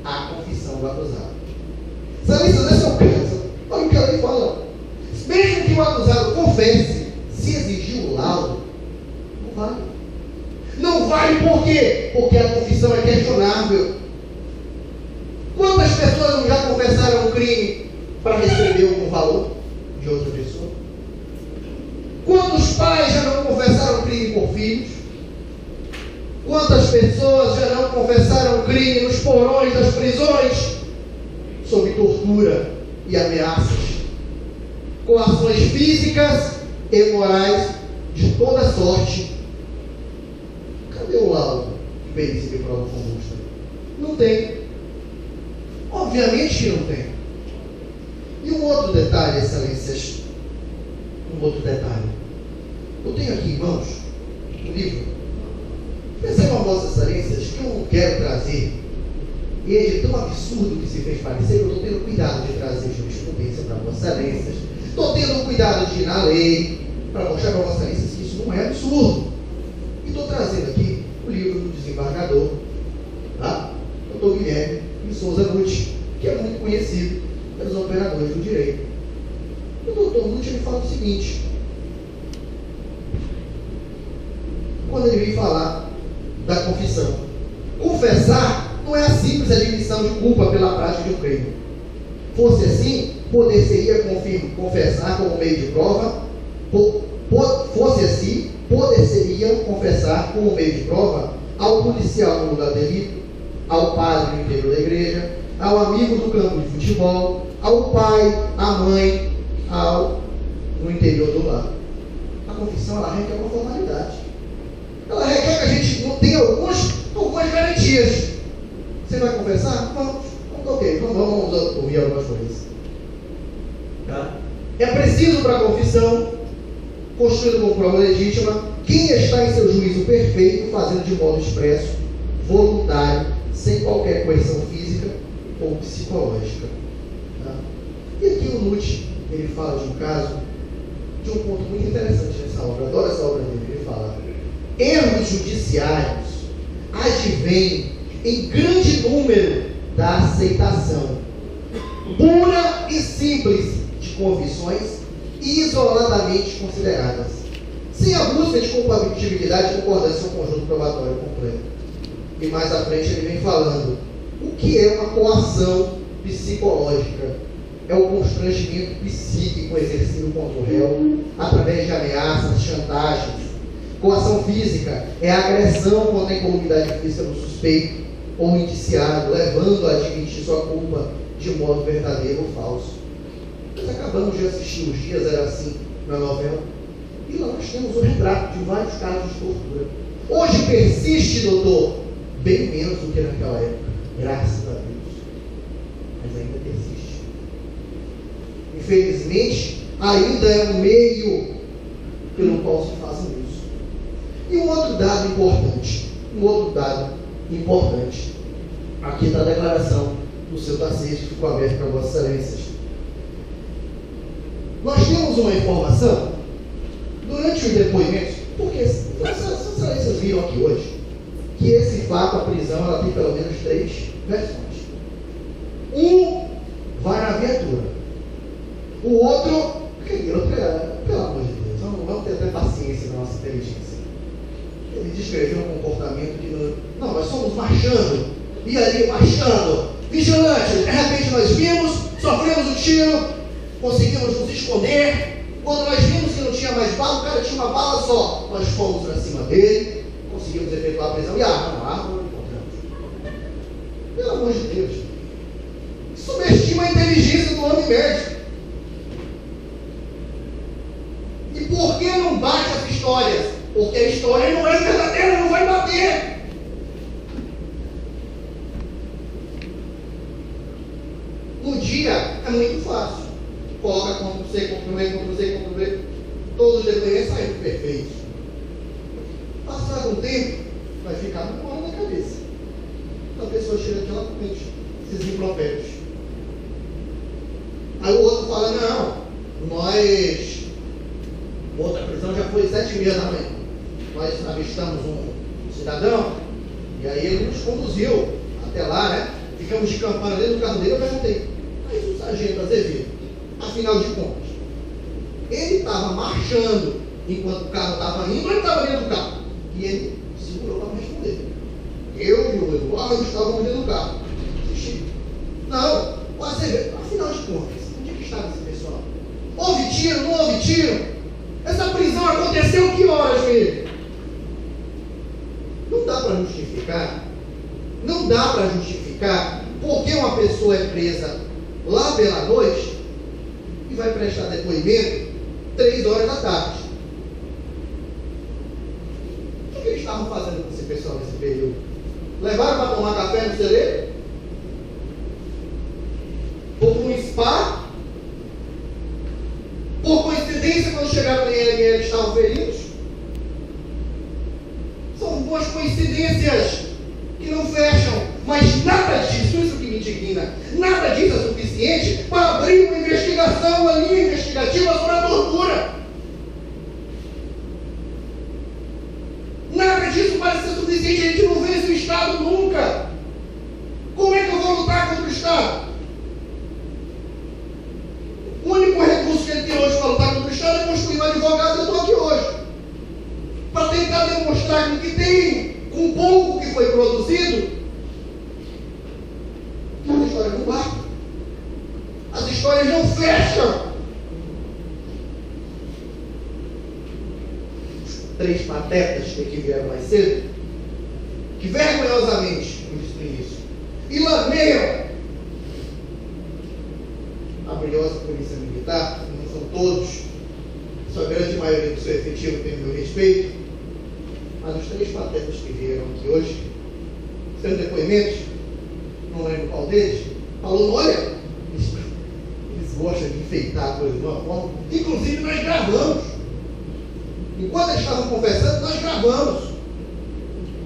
a confissão do acusado. Salista, nesse é o caso. Olha o que ele fala. Mesmo que o acusado confesse, se exigir o laudo, não vale. Não vale por quê? Porque a confissão é questionável. Quantas pessoas não já confessaram um crime para receber algum valor de outra pessoa? Quantos pais já não confessaram crime por filhos? Quantas pessoas já não confessaram crime nos porões das prisões, sob tortura e ameaças, com ações físicas e morais de toda sorte? Cadê o laudo de perícia de prova conjusta? Não tem. Obviamente que não tem. E um outro detalhe, excelências, um outro detalhe. Eu tenho aqui, irmãos, um livro. Percebam, vossas excelências, que eu não quero trazer, e é de tão absurdo que se fez parecer, eu estou tendo cuidado de trazer jurisprudência para vossas excelências, estou tendo cuidado de ir na lei, para mostrar para vossas excelências que isso não é absurdo. E estou trazendo aqui o livro do desembargador, tá? Dr. Guilherme de Souza Nutti, que é muito conhecido pelos operadores do direito. O Dr. Nutti ele fala o seguinte, quando ele vem falar da confissão: confessar não é a simples admissão de culpa pela prática de um crime. Fosse assim, poder-se-ia confessar como meio de prova, fosse assim, poder-se-ia confessar como meio de prova ao policial no lugar do delito, ao padre no interior da igreja, ao amigo do campo de futebol, ao pai, à mãe, no interior do lar. A confissão, ela requer uma formalidade. Ela requer que a gente tenha algumas garantias. Você vai confessar? Vamos, ok, vamos ouvir algumas coisas. Tá? É preciso para a confissão, construída como prova legítima, quem está em seu juízo perfeito, fazendo de modo expresso, voluntário, sem qualquer coerção física ou psicológica. Tá? E aqui o Nutti, ele fala de um caso, de um ponto muito interessante nessa obra. Adoro essa obra dele. Ele fala: erros judiciários advêm em grande número da aceitação pura e simples de convicções isoladamente consideradas, sem a busca de compatibilidade e concordância com o conjunto probatório completo. E mais à frente ele vem falando o que é uma coação psicológica. É o constrangimento psíquico exercido contra o réu através de ameaças, chantagens. Coação física é a agressão contra a incolumidade física do suspeito ou indiciado, levando a admitir sua culpa de modo verdadeiro ou falso. Nós acabamos de assistir Os Dias Era Assim na novela, e lá nós temos o retrato de vários casos de tortura. Hoje persiste, doutor, bem menos do que naquela época, graças a Deus, mas ainda persiste. Infelizmente, ainda é um meio pelo qual se fazem isso. E um outro dado importante, aqui está a declaração do seu Tarcísio, que ficou aberto para vossas excelências. Nós temos uma informação, durante os depoimentos, porque vossas excelências viram aqui hoje, que esse fato, a prisão, ela tem pelo menos 3 versões. Um vai na viatura, o outro, pelo amor de Deus, vamos ter até paciência na nossa inteligência. Ele descreveu um comportamento que nós fomos marchando, e ali marchando, vigilantes, de repente nós vimos, sofremos um tiro, conseguimos nos esconder. Quando nós vimos que não tinha mais bala, o cara tinha uma bala só, nós fomos para cima dele, conseguimos efetuar a prisão, e a arma não encontramos. Pelo amor de Deus, subestima a inteligência do homem médio. E por que não bate as histórias? Porque a história não é verdadeira, não vai bater. No dia é muito fácil. Coloca Ctrl V, todos os depoimentos saíram perfeitos. Passado um tempo, vai ficar memória na cabeça. A pessoa chega aqui, ela comete esses impropérios. Aí o outro fala: não, outra prisão já foi 7h30 da manhã. nós avistamos um cidadão, e aí ele nos conduziu até lá, né? Ficamos de campana dentro do carro dele. Eu perguntei, mas o sargento Azevedo, afinal de contas, ele estava marchando enquanto o carro estava indo ou ele estava dentro do carro? E ele segurou para me responder. Eu e o Eduardo estávamos dentro do carro. Não, o Azevedo, afinal de contas, onde é que estava esse pessoal? Houve tiro, não houve tiro? Essa prisão aconteceu que horas, filho? Não dá para justificar. Não dá para justificar porque uma pessoa é presa lá pela noite e vai prestar depoimento 3 horas da tarde. O que eles estavam fazendo com esse pessoal nesse período? Levaram para tomar café no celeiro? Ou para um spa? Por coincidência, quando chegaram em ele, eles estavam feridos? São duas coincidências que não fecham, mas nada disso, isso que me indigna, nada disso é suficiente para abrir uma investigação, uma linha investigativa sobre a tortura. Nada disso parece ser suficiente, a gente não vence o Estado nunca. Como é que eu vou lutar contra o Estado? O único recurso que ele tem hoje para lutar contra o Estado é construir um advogado. Eu estou aqui hoje para tentar demonstrar que o que tem, com o pouco que foi produzido, a história não bate. As histórias não fecham. Os 3 patetas que vieram mais cedo, que vergonhosamente, como disse no início, e lameiam a brilhosa polícia militar, não são todos, sua grande maioria do seu efetivo tem o meu respeito, mas os 3 patetas que vieram aqui hoje, seus depoimentos, não lembro qual deles, falou, olha, eles gostam de enfeitar a coisa de uma forma, inclusive nós gravamos, enquanto eles estavam conversando, nós gravamos.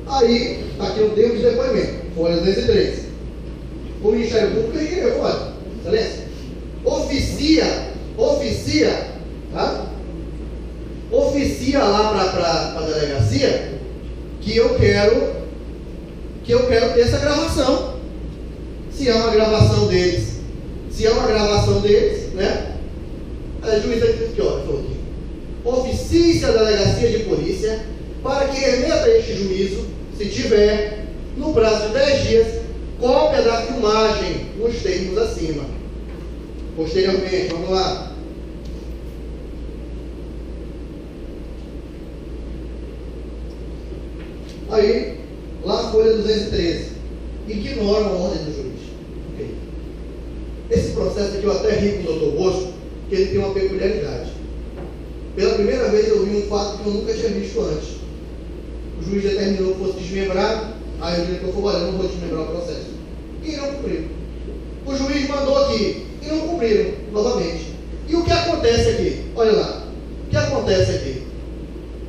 Aí, está aqui o termo de depoimento, folha 213. O Ministério Público escreveu, olha, excelência, oficia lá para a delegacia que eu quero ter essa gravação. Se é uma gravação deles, né? A juíza aqui, olha, falou aqui. Oficie-se a delegacia de polícia para que remeta este juízo, se tiver, no prazo de 10 dias, cópia da filmagem nos termos acima. Posteriormente, vamos lá. Aí, lá a folha 213. Ignoram a ordem do juiz. Okay. Esse processo aqui eu até ri com o Dr. Bosco, que ele tem uma peculiaridade. Pela primeira vez eu vi um fato que eu nunca tinha visto antes. O juiz determinou que fosse desmembrado, aí o diretor falou, olha, eu não vou desmembrar o processo. E não cumpriram. O juiz mandou aqui, e não cumpriram, novamente. E o que acontece aqui? Olha lá. O que acontece aqui?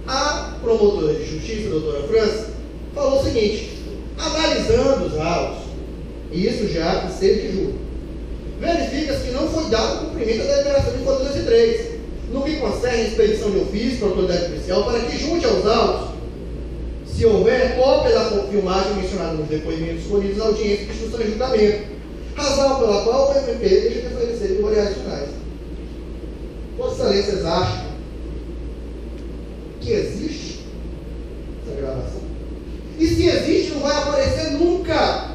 A promotora de justiça, a doutora França, falou o seguinte, analisando os autos, e isso já em 6 de julho, verifica-se que não foi dado cumprimento à deliberação de folha 203, no que concerne a expedição de ofício para a autoridade policial, para que junte aos autos, se houver cópia da filmagem mencionada nos depoimentos escolhidos na audiência de instrução e julgamento, razão pela qual o MP deixa de oferecer memoriais finais. Vossas Excelências acham que existe essa gravação? E se existe, não vai aparecer nunca.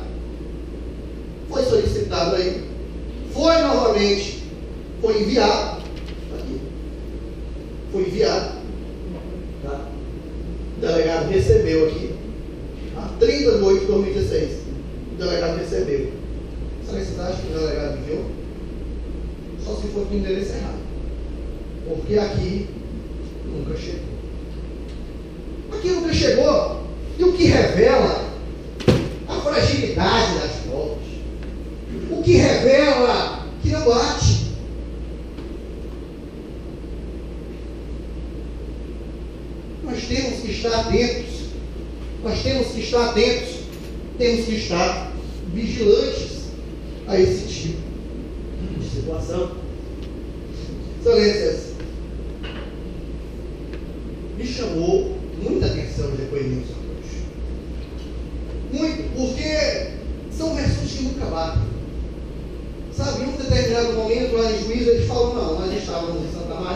Foi solicitado aí, foi novamente, foi enviado, aqui, foi enviado, tá? O delegado recebeu aqui, a 30 de 8 de 2016, o delegado recebeu. Vocês acham que o delegado enviou? Só se for com o endereço errado, porque aqui nunca chegou. Aqui nunca chegou, e o que revela a fragilidade das provas, o que revela que não bate. Nós temos que estar atentos, temos que estar vigilantes a esse tipo de situação. Excelências, me chamou muita atenção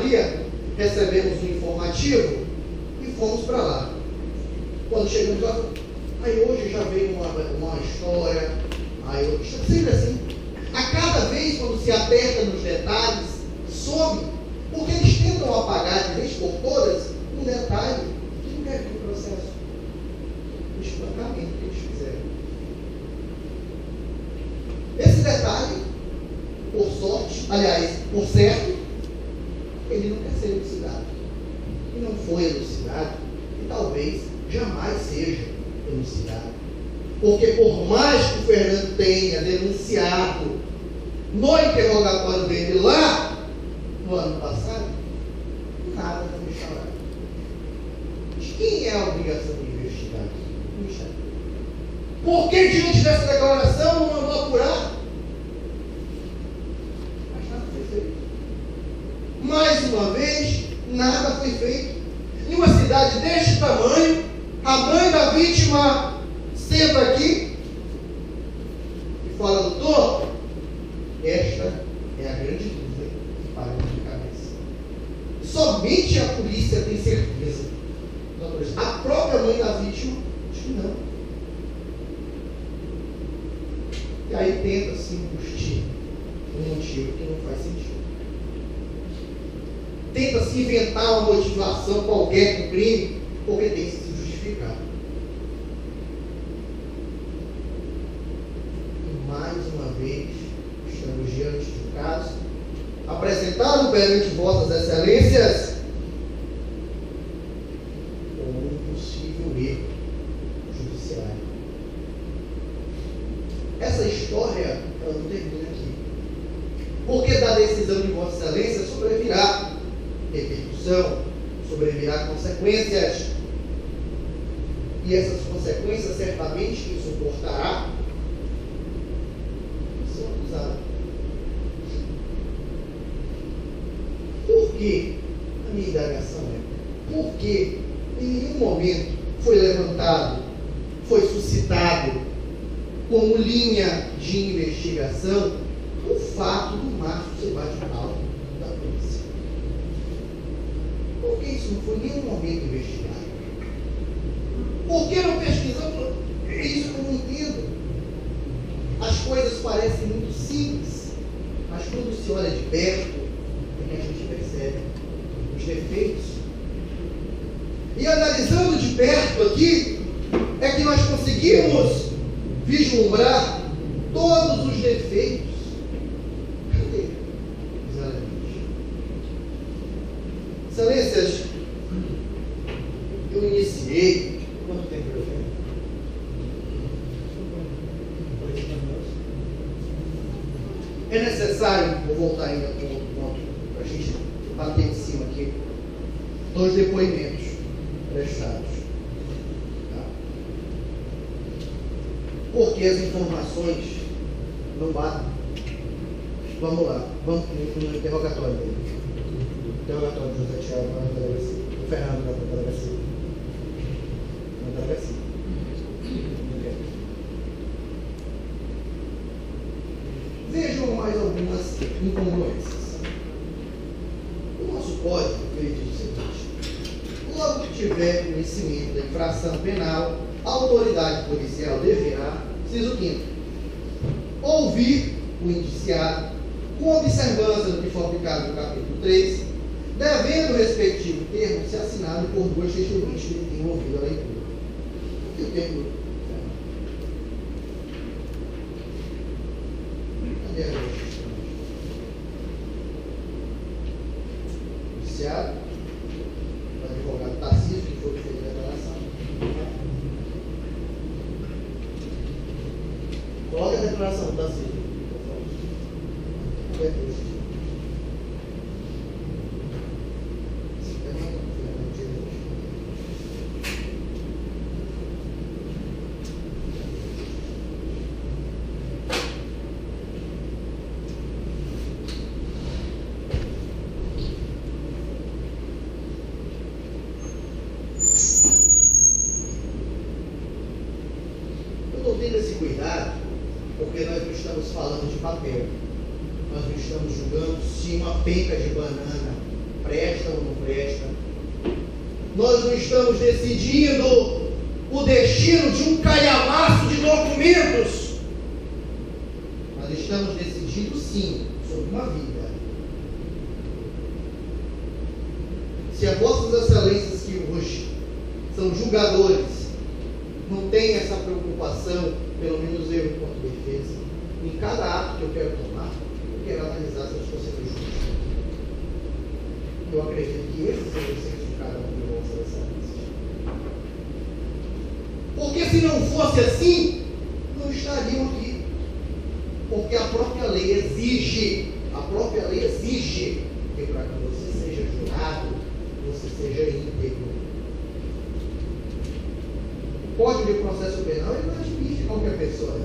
Maria, recebemos um informativo e fomos para lá. Quando chegamos lá, aí hoje já veio uma história, aí hoje, sempre assim. A cada vez, quando se aperta nos detalhes, some, porque eles tentam apagar de vez por todas um detalhe que não quer vir no processo. O espancamento que eles fizeram. Esse detalhe, por sorte, aliás, por certo, ele não quer ser elucidado. E não foi elucidado, e talvez jamais seja elucidado. Porque por mais que o Fernando tenha denunciado no interrogatório dele lá no ano passado, nada foi falado. De quem é a obrigação de investigar? Por que diante dessa declaração não mandou apurar? Mas nada foi feito. Mais uma vez, nada foi feito. Em uma cidade deste tamanho, a mãe da vítima senta aqui e fala: doutor, esta é a grande dúvida que para na minha cabeça. Somente a polícia tem certeza. A própria mãe da vítima diz que não. E aí tenta-se embustir um motivo que não faz sentido. Tenta-se inventar uma motivação qualquer para o crime, porque tem que se justificar. E mais uma vez, estamos diante de um caso apresentado perante vossas excelências como um possível erro judiciário. Essa história, ela não termina aqui. Porque da decisão de vossa excelência sobrevirá repercussão, sobrevirá consequências. E essas consequências certamente quem suportará o seu acusado. Por que? A minha indagação é: por que em nenhum momento foi levantado, foi suscitado como linha de investigação o fato do Márcio ser bate-pau da polícia? Por que isso não foi em nenhum momento investigado? Por que não pesquisamos? É isso que eu não entendo. As coisas parecem muito simples, mas quando se olha de perto, é que a gente percebe os defeitos. E analisando de perto aqui, é que nós conseguimos vislumbrar todos os defeitos. Cadê? Excelências, eu iniciei. Quanto tempo eu tenho? É necessário, vou voltar ainda para um outro ponto, para a gente bater em cima aqui, 2 depoimentos prestados. Tá? Porque as informações não batem. Vamos lá, vamos no interrogatório dele. Interrogatório do José Thiago na delegacia. O Fernando na delegacia. Na delegacia. Vejam mais algumas incongruências. O nosso código ele diz o seguinte: logo que tiver conhecimento da infração penal, a autoridade policial deverá, inciso 5º, ouvir o indiciado com observância do que for aplicado no capítulo 3, devendo o respectivo termo ser assinado por 2 testemunhas que tenham ouvido a leitura. E o termo? Cadê a registro? Indiciado, o advogado Tarcísio, que foi o que fez a declaração. Coloca a declaração do Tarcísio. Eu estou tendo esse cuidado porque nós não estamos falando de papel. Nós não estamos julgando se uma penca de banana presta ou não presta. Nós não estamos decidindo o destino de um calhamaço de documentos. Nós estamos decidindo, sim, sobre uma vida. Se as vossas excelências que hoje são julgadores não têm essa preocupação, pelo menos eu enquanto defesa, em cada ato que eu quero tomar, eu quero analisar se eu estou sendo justo. Eu acredito que esse seja o senso de cada um de vossas excelências. Porque se não fosse assim, não estariam aqui. Porque a própria lei exige que para que você seja jurado, você seja íntegro. O Código de Processo Penal ele não admite qualquer pessoa.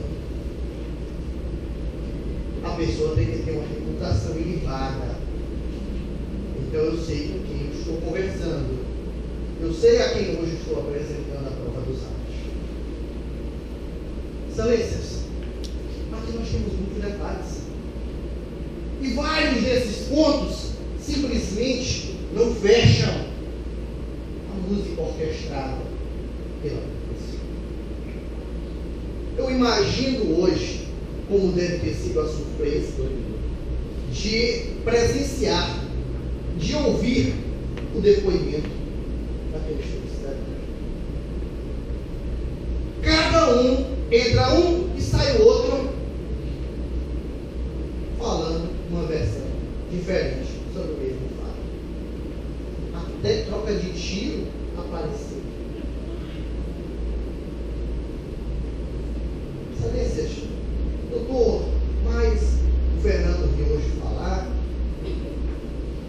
A pessoa tem que ter uma reputação ilibada. Então eu sei com quem eu estou conversando. Eu sei a quem hoje estou apresentando a prova dos atos. Excelências, aqui nós temos muitos detalhes. E vários desses pontos simplesmente não fecham a música orquestrada pela polícia. Eu imagino hoje como deve ter sido a surpresa de presenciar, de ouvir o depoimento daqueles cidadãos. Cada um, entra um e sai o outro, falando uma versão diferente sobre o mesmo fato. Até troca de tiro apareceu. Excelências, doutor, mas o Fernando veio hoje falar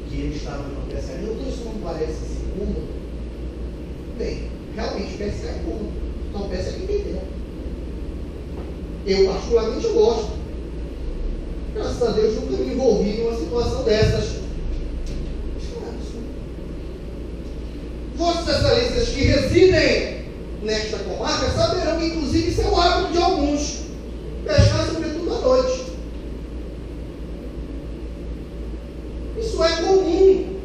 que ele estava numa pescaria. Doutor, isso não parece segundo? Bem, realmente pesca é comum. Então pesca que entendeu. Eu particularmente gosto. Graças a Deus nunca me envolvi numa situação dessas. Vossas excelências que residem nesta comarca saberão que inclusive isso é o hábito de alguns. Pescar sobretudo à noite. Isso é comum.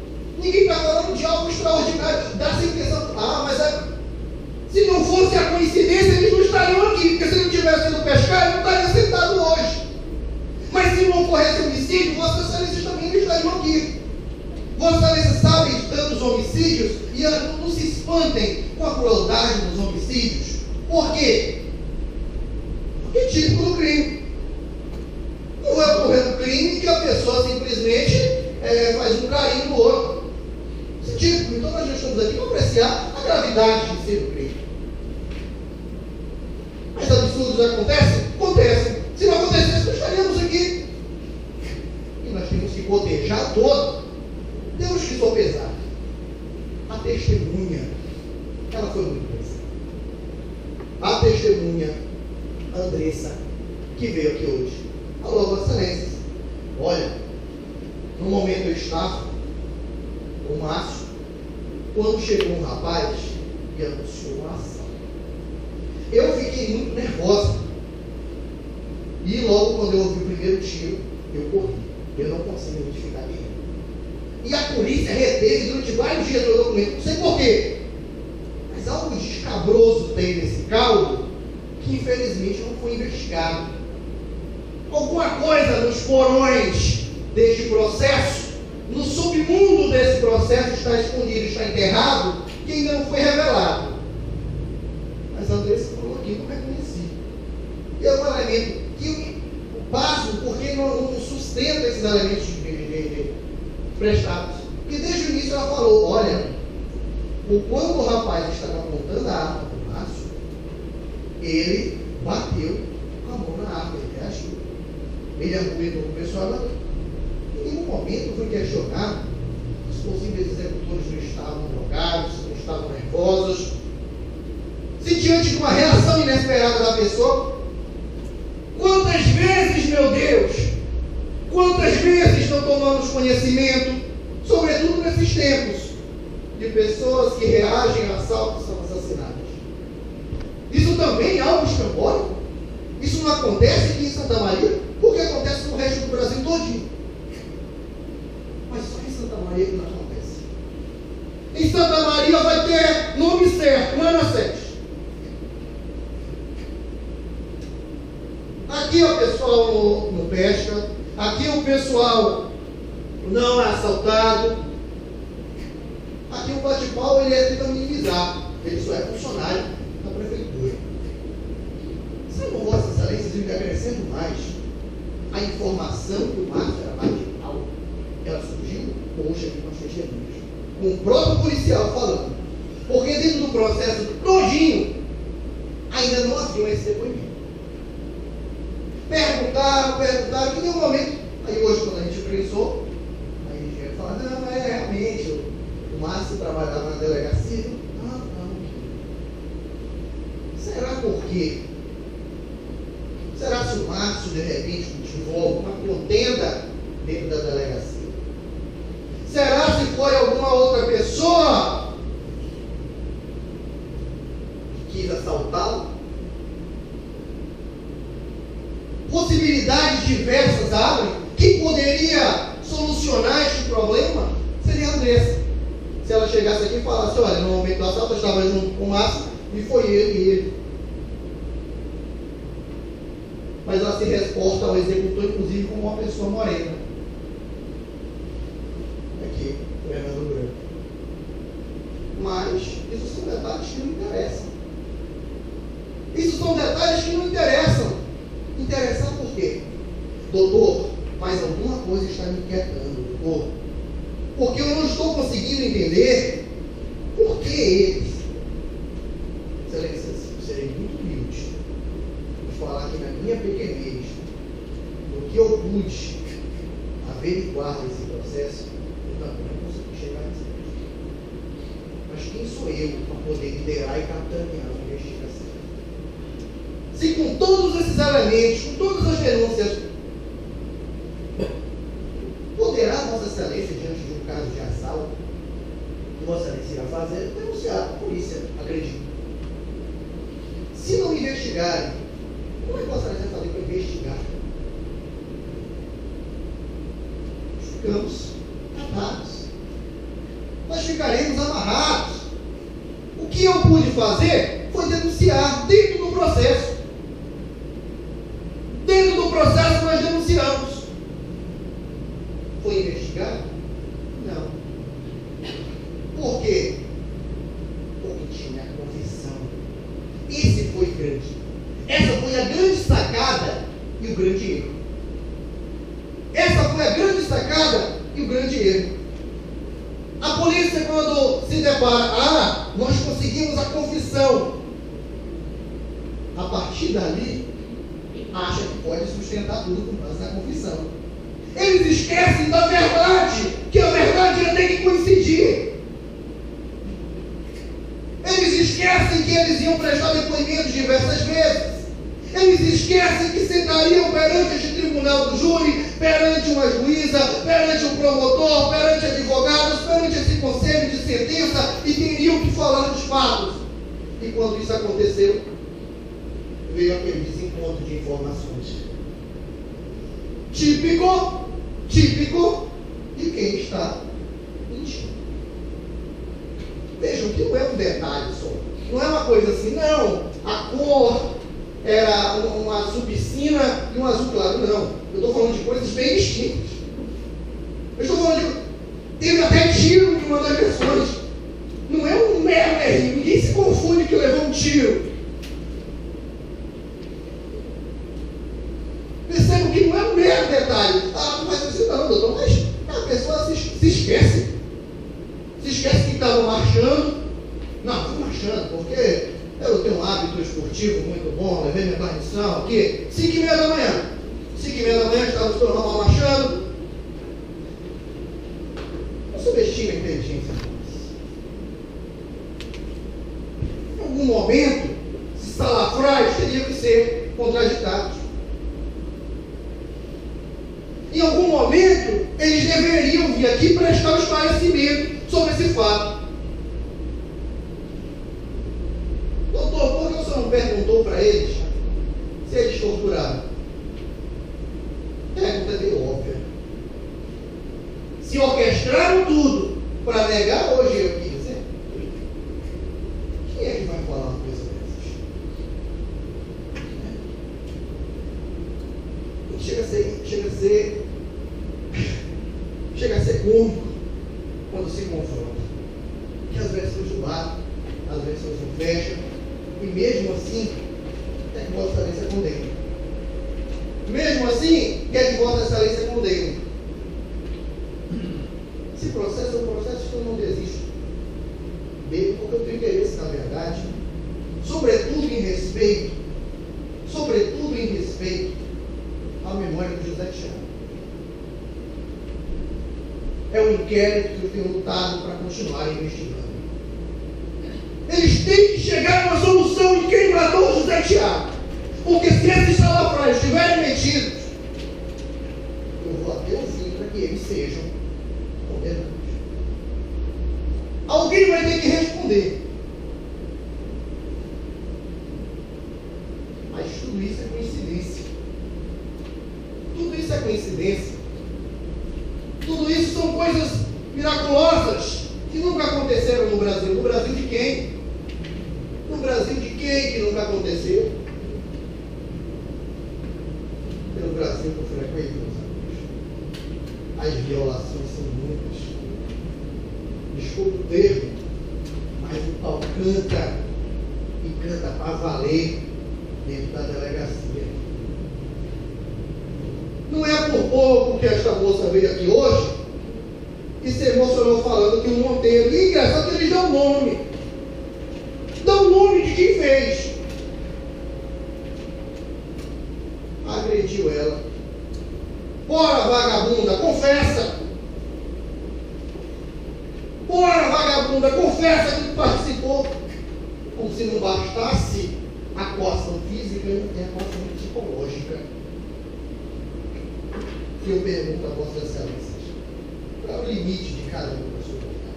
Ninguém está falando de algo extraordinário. Dá-se a impressão, mas se não fosse a coincidência, eles não estariam aqui. Porque se não tivesse ido pescar, ele não estaria sentado hoje. Mas se não ocorresse homicídio, vossas excelências também não estariam aqui. Vossas excelências sabem de tantos homicídios e não se espantem com a crueldade dos homicídios. Por quê? Porque é típico do crime. Não vai ocorrer um crime que a pessoa simplesmente faz um carinho no outro. Isso é típico. Então nós já estamos aqui para apreciar a gravidade de ser o crime. Mas absurdos acontecem? Acontecem. Se não acontecesse, nós estaríamos aqui. E nós temos que cotejar todo. Temos que sopesar. A testemunha, ela foi muito interessante. A testemunha, Andressa, que veio aqui hoje, falou, Vossa Excelência, olha, no momento eu estava com o Márcio, quando chegou um rapaz e anunciou uma ação. Eu fiquei muito nervosa. E logo quando eu ouvi o primeiro tiro, eu corri. Eu não consegui identificar quem era. E a polícia reteve durante vários dias o documento. Não sei porquê. Mas algo de escabroso tem nesse caldo que infelizmente não foi investigado. Alguma coisa nos porões deste processo, no submundo desse processo está escondido, está enterrado, que ainda não foi revelado. Mas a Andressa falou aqui, não reconheci. E é um elemento que o básico, porque não sustenta esses elementos prestados. E desde o início ela falou, olha, quando o rapaz estava apontando a arma para o Márcio, ele bateu com a mão na arma, ele reagiu. Ele argumentou com o pessoal, mas em nenhum momento foi questionado se os possíveis executores não estavam drogados, se não estavam nervosos. Se diante de uma reação inesperada da pessoa, quantas vezes, meu Deus, quantas vezes não tomamos conhecimento, sobretudo nesses tempos, de pessoas que reagem a assaltos e são assassinadas? Isso também é algo estrambólico? Isso não acontece aqui em Santa Maria? Porque acontece no resto do Brasil todinho. Mas só em Santa Maria que não acontece. certo, 1 a 7. Aqui o pessoal não pesca, aqui o pessoal não é assaltado, aqui o bate-pau ele tenta minimizar, ele só é funcionário da prefeitura. Sabe, Vossa Excelência, eu acrescento mais, a informação que o Márcio era bate-pau, ela surgiu hoje aqui com as testemunhas, com o próprio policial falando, porque dentro do processo todinho ainda não havia esse depoimento. Perguntaram, em nenhum momento, aí hoje quando a gente pensou, aí a gente ia falar, não, realmente, o Márcio trabalhava na delegacia. Não. Será por quê? Será se o Márcio, de repente, cultivou uma contenda dentro da delegacia? Será se foi alguma outra pessoa que quis assaltá-lo? Possibilidades diversas abrem. Quem poderia solucionar este problema seria a Andressa. Se ela chegasse aqui e falasse, olha, no momento do assalto eu estava junto com o Márcio e foi ele e ele. Mas ela se reporta ao executor, inclusive, como uma pessoa morena. Aqui, Fernando Branco. Mas isso são detalhes que não interessam. Isso são detalhes que não interessam. Interessar por quê? Doutor, mas alguma coisa está me inquietando, doutor. Porque eu não estou conseguindo entender por que eles. Excelência, eu serei muito humilde. Vou falar aqui na minha pequenez. O que eu pude averiguar nesse processo, eu também não consegui chegar nesse processo. Mas quem sou eu para poder liderar e capitanear a investigação? Se com todos esses elementos, com todas as denúncias, poderá Vossa Excelência, diante de um caso de assalto, que Vossa Excelência irá fazer, denunciar a polícia, acredito. Se não investigarem, como é que Vossa Excelência vai fazer para investigar? Ficamos atados. Nós ficaremos amarrados. O que eu pude fazer foi denunciar dentro do processo. Dentro do processo nós denunciamos. Foi investigado? Não. Por quê? Porque tinha confissão. Esse foi grande. Essa foi a grande sacada e o grande erro. Essa foi a grande sacada e o grande erro. A polícia, quando se depara, nós conseguimos a confissão. A partir dali, acha que pode sustentar tudo com base na confissão. Eles esquecem da verdade, que a verdade já tem que coincidir. Eles esquecem que eles iam prestar depoimentos diversas vezes. Eles esquecem que sentariam perante este tribunal do júri, perante uma juíza, perante um promotor, perante advogados, perante esse conselho de sentença e teriam que falar dos fatos. E quando isso aconteceu, veio aquele desencontro de informações. Típico de quem está mentindo. Vejam que não é um detalhe só. Não é uma coisa assim, não, a cor era uma azul piscina e um azul claro. Não, eu estou falando de coisas bem distintas. Eu estou falando de... Teve até tiro em uma das versões. Não é um mero erro. Ninguém se confunde que levou um tiro. Percebam que não é um mero detalhe. Ah, mas você não, doutor, mas a pessoa se esquece. Se esquece que estava marchando. Não, fui marchando, porque eu tenho um hábito esportivo muito bom, levei minha guarnição aqui. 5h30 da manhã. 5h30 da manhã, estava normal marchando. Não subestima a inteligência. Em algum momento, esses salafrários teriam que ser contraditados. Em algum momento, eles deveriam vir aqui prestar um esclarecimento sobre esse fato. Doutor, por que o senhor não perguntou para eles se eles torturaram? Pergunta bem óbvia. Se orquestraram tudo para negar, hoje eu quis dizer. confronta. Que as versões do lado, as versões não fecham, e mesmo assim, quer que Vossa Excelência condene. Mesmo assim, quer que Vossa Excelência condene. Se processo é um processo que eu não desisto. Mesmo porque eu tenho interesse, na verdade, sobretudo em respeito à memória do José Tiago. É um inquérito que eu tenho lutado para continuar investigando. Eles têm que chegar a uma solução de quem matou José Tiago. Porque se esses salafrários estiverem metidos, eu vou até o fim para que eles sejam condenados. Alguém vai ter que responder. Mas tudo isso é coincidência. Tudo isso é coincidência. Tudo isso são coisas miraculosas que nunca aconteceram no Brasil. No Brasil de quem? No Brasil de quem que nunca aconteceu? Pelo Brasil que eu frequento, meus amigos, as violações são muitas. Desculpe o termo, mas o pau canta e canta para valer dentro da delegacia. Não é por pouco que esta moça veio aqui hoje e se emocionou falando que o Monteiro, e engraçado que eles dão nome. Dão o nome de quem fez. Agrediu ela. Bora, vagabunda, confessa. Bora, vagabunda, confessa que participou. Como se não bastasse a coação física, é a coação psicológica. Que eu pergunto a Vossas Excelências, qual é o limite de cada um para suportar?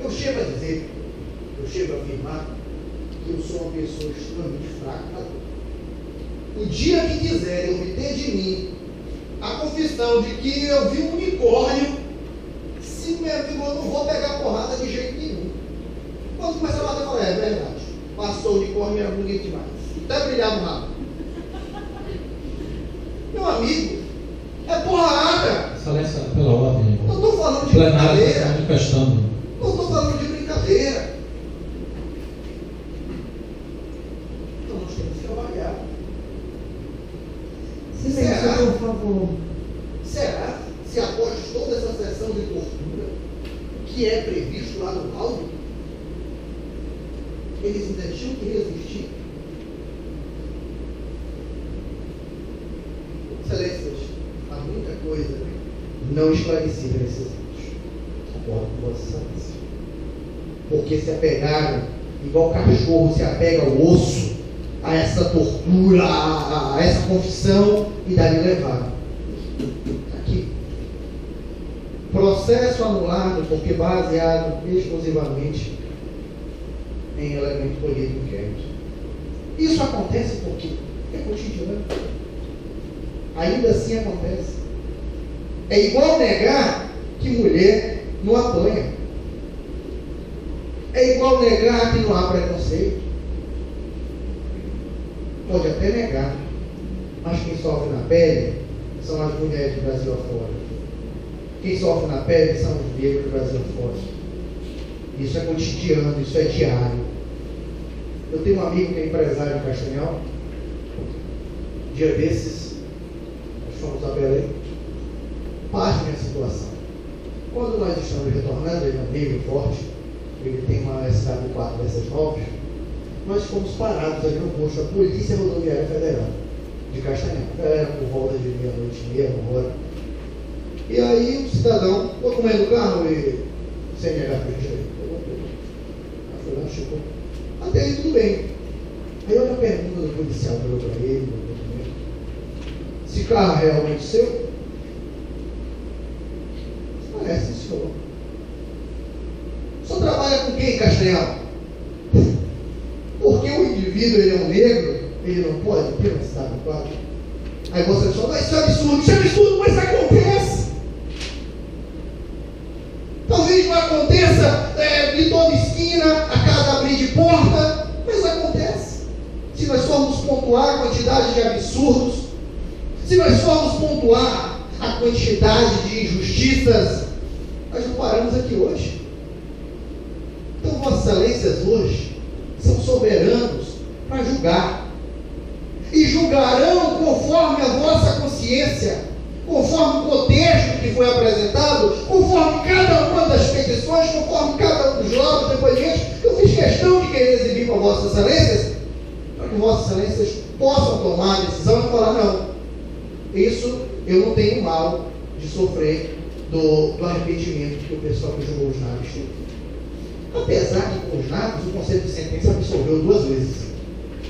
Eu chego a dizer, eu chego a afirmar que eu sou uma pessoa extremamente fraca. O dia que quiserem obter de mim a confissão de que eu vi um unicórnio, se meu amigo, eu não vou pegar porrada de jeito nenhum. Quando começar a bater, eu falo, é verdade, passou o unicórnio, era bonito demais, até brilhava o rabo. Meu amigo, é porrada. Excelência, pela ordem. Não estou falando de plenário brincadeira. está manifestando. Não estou falando de brincadeira. Então nós temos que trabalhar. Silêncio, por favor. Será? Se após toda essa sessão de tortura que é previsto lá no laudo, eles ainda tinham que resistir? Excelências, há muita coisa não esclarecida nesses anos. Concordo com Vossa Excelência. Porque se apegaram, igual cachorro se apega ao osso, a essa tortura, a essa confissão, e dali levaram. Aqui. Processo anulado porque baseado exclusivamente em elemento colhido no inquérito. Isso acontece por quê? É cotidiano. Ainda assim acontece. É igual negar que mulher não apanha. É igual negar que não há preconceito. Pode até negar, mas quem sofre na pele são as mulheres do Brasil afora. Quem sofre na pele são os negros do Brasil afora. Isso é cotidiano, isso é diário. Eu tenho um amigo que é empresário em Castanhal. Dia desses, nós fomos a Belém. Pasme a situação. Quando nós estamos retornando, ele é um negro forte, ele tem uma SW4 dessas novas, nós fomos parados ali no posto da Polícia Rodoviária Federal de Castanhal. Era por volta de meia-noite, uma hora. E aí o cidadão, documento do carro e CNH aí. Foi lá, chegou. Até aí tudo bem. Aí outra pergunta do policial falou para ele, se carro é realmente seu? Parece, senhor. O senhor trabalha com quem, Castanhal? Porque o indivíduo, ele é um negro, ele não pode ter uma SW4. Aí você fala, isso é absurdo, mas acontece. Talvez não aconteça de toda esquina, a cada abrir de porta, mas acontece. Se nós formos pontuar a quantidade de absurdos, se nós formos pontuar a quantidade de injustiças, Nós não paramos aqui hoje. Então, Vossas Excelências hoje são soberanos para julgar. E julgarão conforme a vossa consciência, conforme o contexto que foi apresentado, conforme cada uma das petições, conforme cada um dos laudos, depoimentos. Eu fiz questão de querer exibir para Vossas Excelências, para que Vossas Excelências possam tomar a decisão e falar: não, isso eu não tenho mal de sofrer do arrependimento que o pessoal que julgou os navios teve. Apesar que com os navios o Conselho de Sentença absolveu 2 vezes.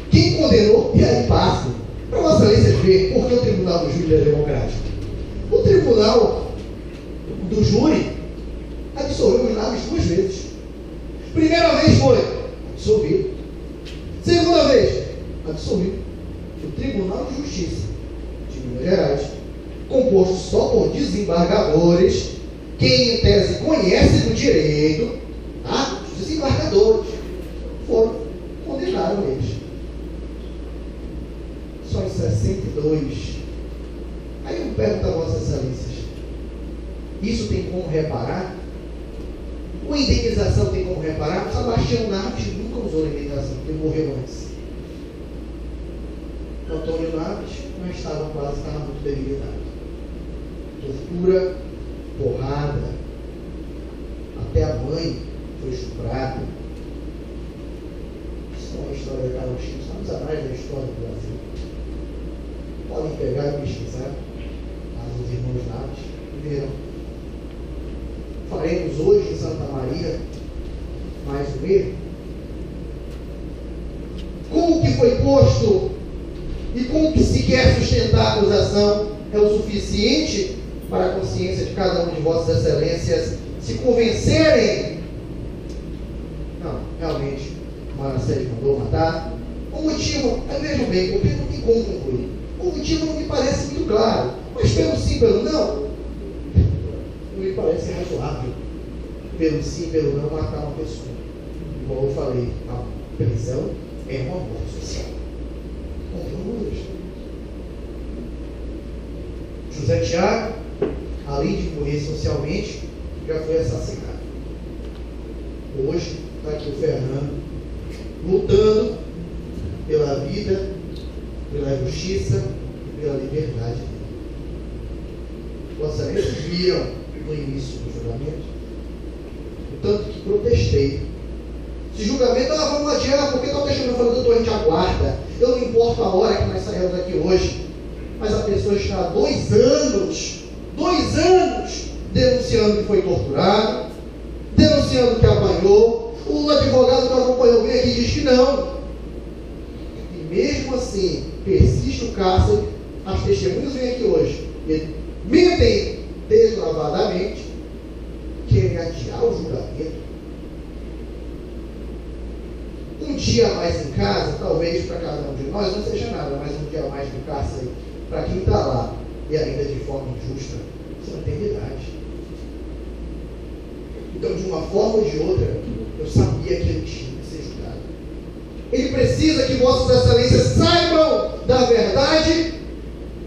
Quem condenou, e aí passa, para Vossas Excelências ver por que o Tribunal do Júri é democrático. O Tribunal do Júri absolveu os navios 2 vezes. Primeira vez foi absolvido. Segunda vez, absolvido. O Tribunal de Justiça de Minas Gerais, composto só por desembargadores, quem em tese conhece do direito, tá? Os desembargadores condenaram eles. Só em 62. Aí eu pergunto a Vossas Excelências: isso tem como reparar? Uma indenização tem como reparar? O Sebastião Naves nunca usou indenização, porque ele morreu antes. O Antônio Naves não estava quase, estava muito debilitado. Tortura, porrada, até a mãe foi estuprada. Isso é uma história da Carochinha, estamos atrás da história do Brasil. Podem pegar e pesquisar os irmãos Naves e verão. Faremos hoje em Santa Maria mais um erro. Com o que foi posto e com o que se quer sustentar a acusação é o suficiente para a consciência de cada um de Vossas Excelências se convencerem? Não, realmente Manassés mandou matar. O motivo, vejam bem, porque não tem como concluir. O motivo não me parece muito claro, mas pelo sim, pelo não me parece razoável. Pelo sim, pelo não, matar uma pessoa. Igual eu falei, a prisão é uma morte social. José Tiago, além de morrer socialmente, já foi assassinado. Hoje está aqui o Fernando lutando pela vida, pela justiça e pela liberdade dele. Vossas Excelências viram no início do julgamento o tanto que protestei. Esse julgamento, vamos adiar, porque está deixando eu falando, doutor, a gente aguarda. Eu não importo a hora que nós saímos aqui hoje, mas a pessoa está há 2 anos denunciando que foi torturado, denunciando que apanhou. O advogado que acompanhou bem aqui diz que não. E mesmo assim, persiste o cárcere. As testemunhas vêm aqui hoje e mentem deslavadamente, querem adiar o julgamento. Um dia a mais em casa, talvez para cada um de nós não seja nada, mas um dia a mais no cárcere, para quem está lá e ainda de forma injusta, isso é uma eternidade. Então, de uma forma ou de outra, eu sabia que ele tinha que ser julgado. Ele precisa que Vossas Excelências saibam da verdade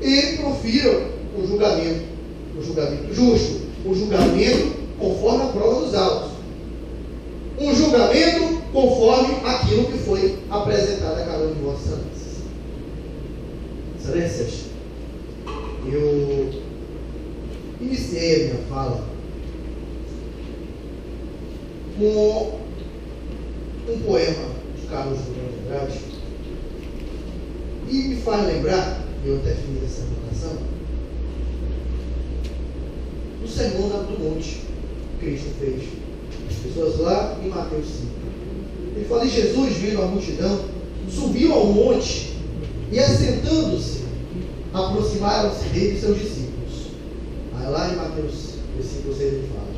e profiram o julgamento justo, o julgamento conforme a prova dos autos, um julgamento conforme aquilo que foi apresentado a cada um de Vossas Excelências. Excelências, eu iniciei a minha fala com um poema de Carlos Drummond de Andrade, e me faz lembrar, eu até fiz essa anotação, do Sermão do Monte que Cristo fez as pessoas lá em Mateus 5. Ele fala: e Jesus, vendo a multidão, subiu ao monte e, assentando-se, aproximaram-se dele seus discípulos. Aí lá em Mateus versículo 6 ele fala: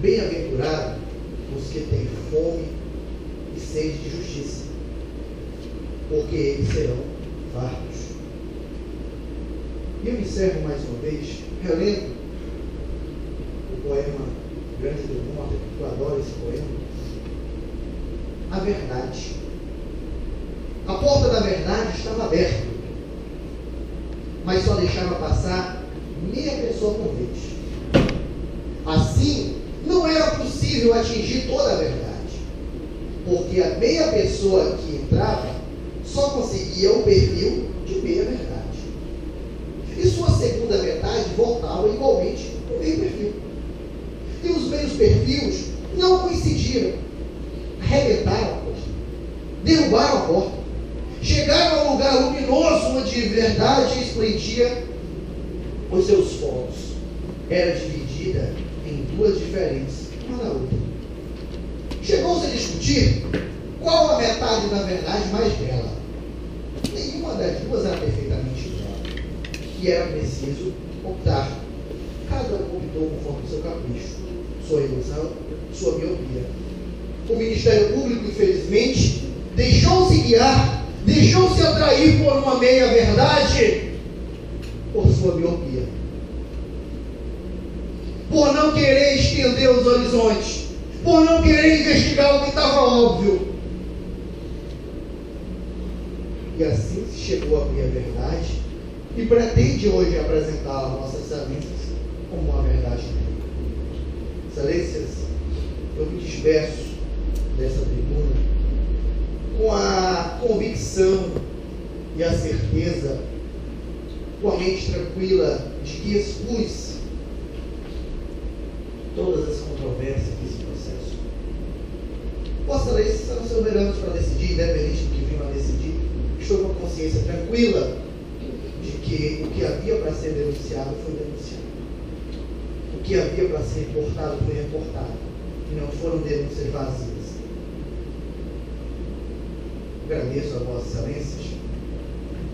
bem-aventurados os que têm fome e sede de justiça, porque eles serão fartos. E eu encerro mais uma vez relendo o poema Grande do Norte, que eu adoro esse poema. A verdade. A porta da verdade estava aberta, mas só deixava passar meia pessoa por vez. Assim Assim, não era possível atingir toda a verdade, porque a meia pessoa que entrava só conseguia o perfil de meia verdade. E sua segunda metade voltava igualmente o meio perfil. E os meios perfis não coincidiram. Arrebentaram a porta, derrubaram a porta, chegaram ao lugar luminoso onde a verdade explodia os seus fogos. Era dividida em duas diferentes, uma da outra. Chegou-se a discutir qual a metade da verdade mais bela. Nenhuma das duas era perfeitamente bela, e era preciso optar. Cada um optou conforme o seu capricho, sua ilusão, sua miopia. O Ministério Público, infelizmente, deixou-se guiar, deixou-se atrair por uma meia-verdade, por sua miopia, por não querer estender os horizontes, por não querer investigar o que estava óbvio. E assim se chegou à meia-verdade e pretende hoje apresentar a Vossas Excelências como uma verdade. Excelências, eu me despeço dessa tribuna com a convicção e a certeza, com a mente tranquila, de que expus todas as controvérsias desse processo. Vossas Excelências são soberanos para decidir, independente do que venham a decidir. Estou com a consciência tranquila de que o que havia para ser denunciado foi denunciado. O que havia para ser reportado foi reportado. E não foram denúncias vazias. Agradeço a Vossas Excelências.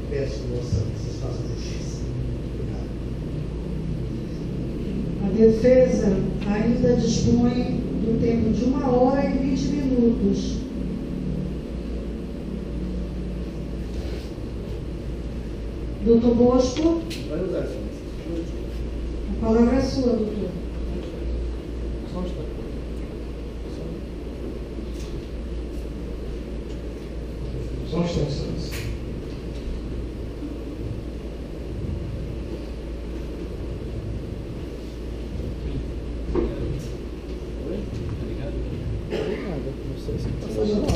Peço que Vossas Excelências façam justiça. Obrigado. A defesa ainda dispõe do tempo de 1h e 20 minutos. Doutor Bosco, a palavra é sua, doutor. Só um instante, Excelência. Obrigado. Não sei se passa de nada.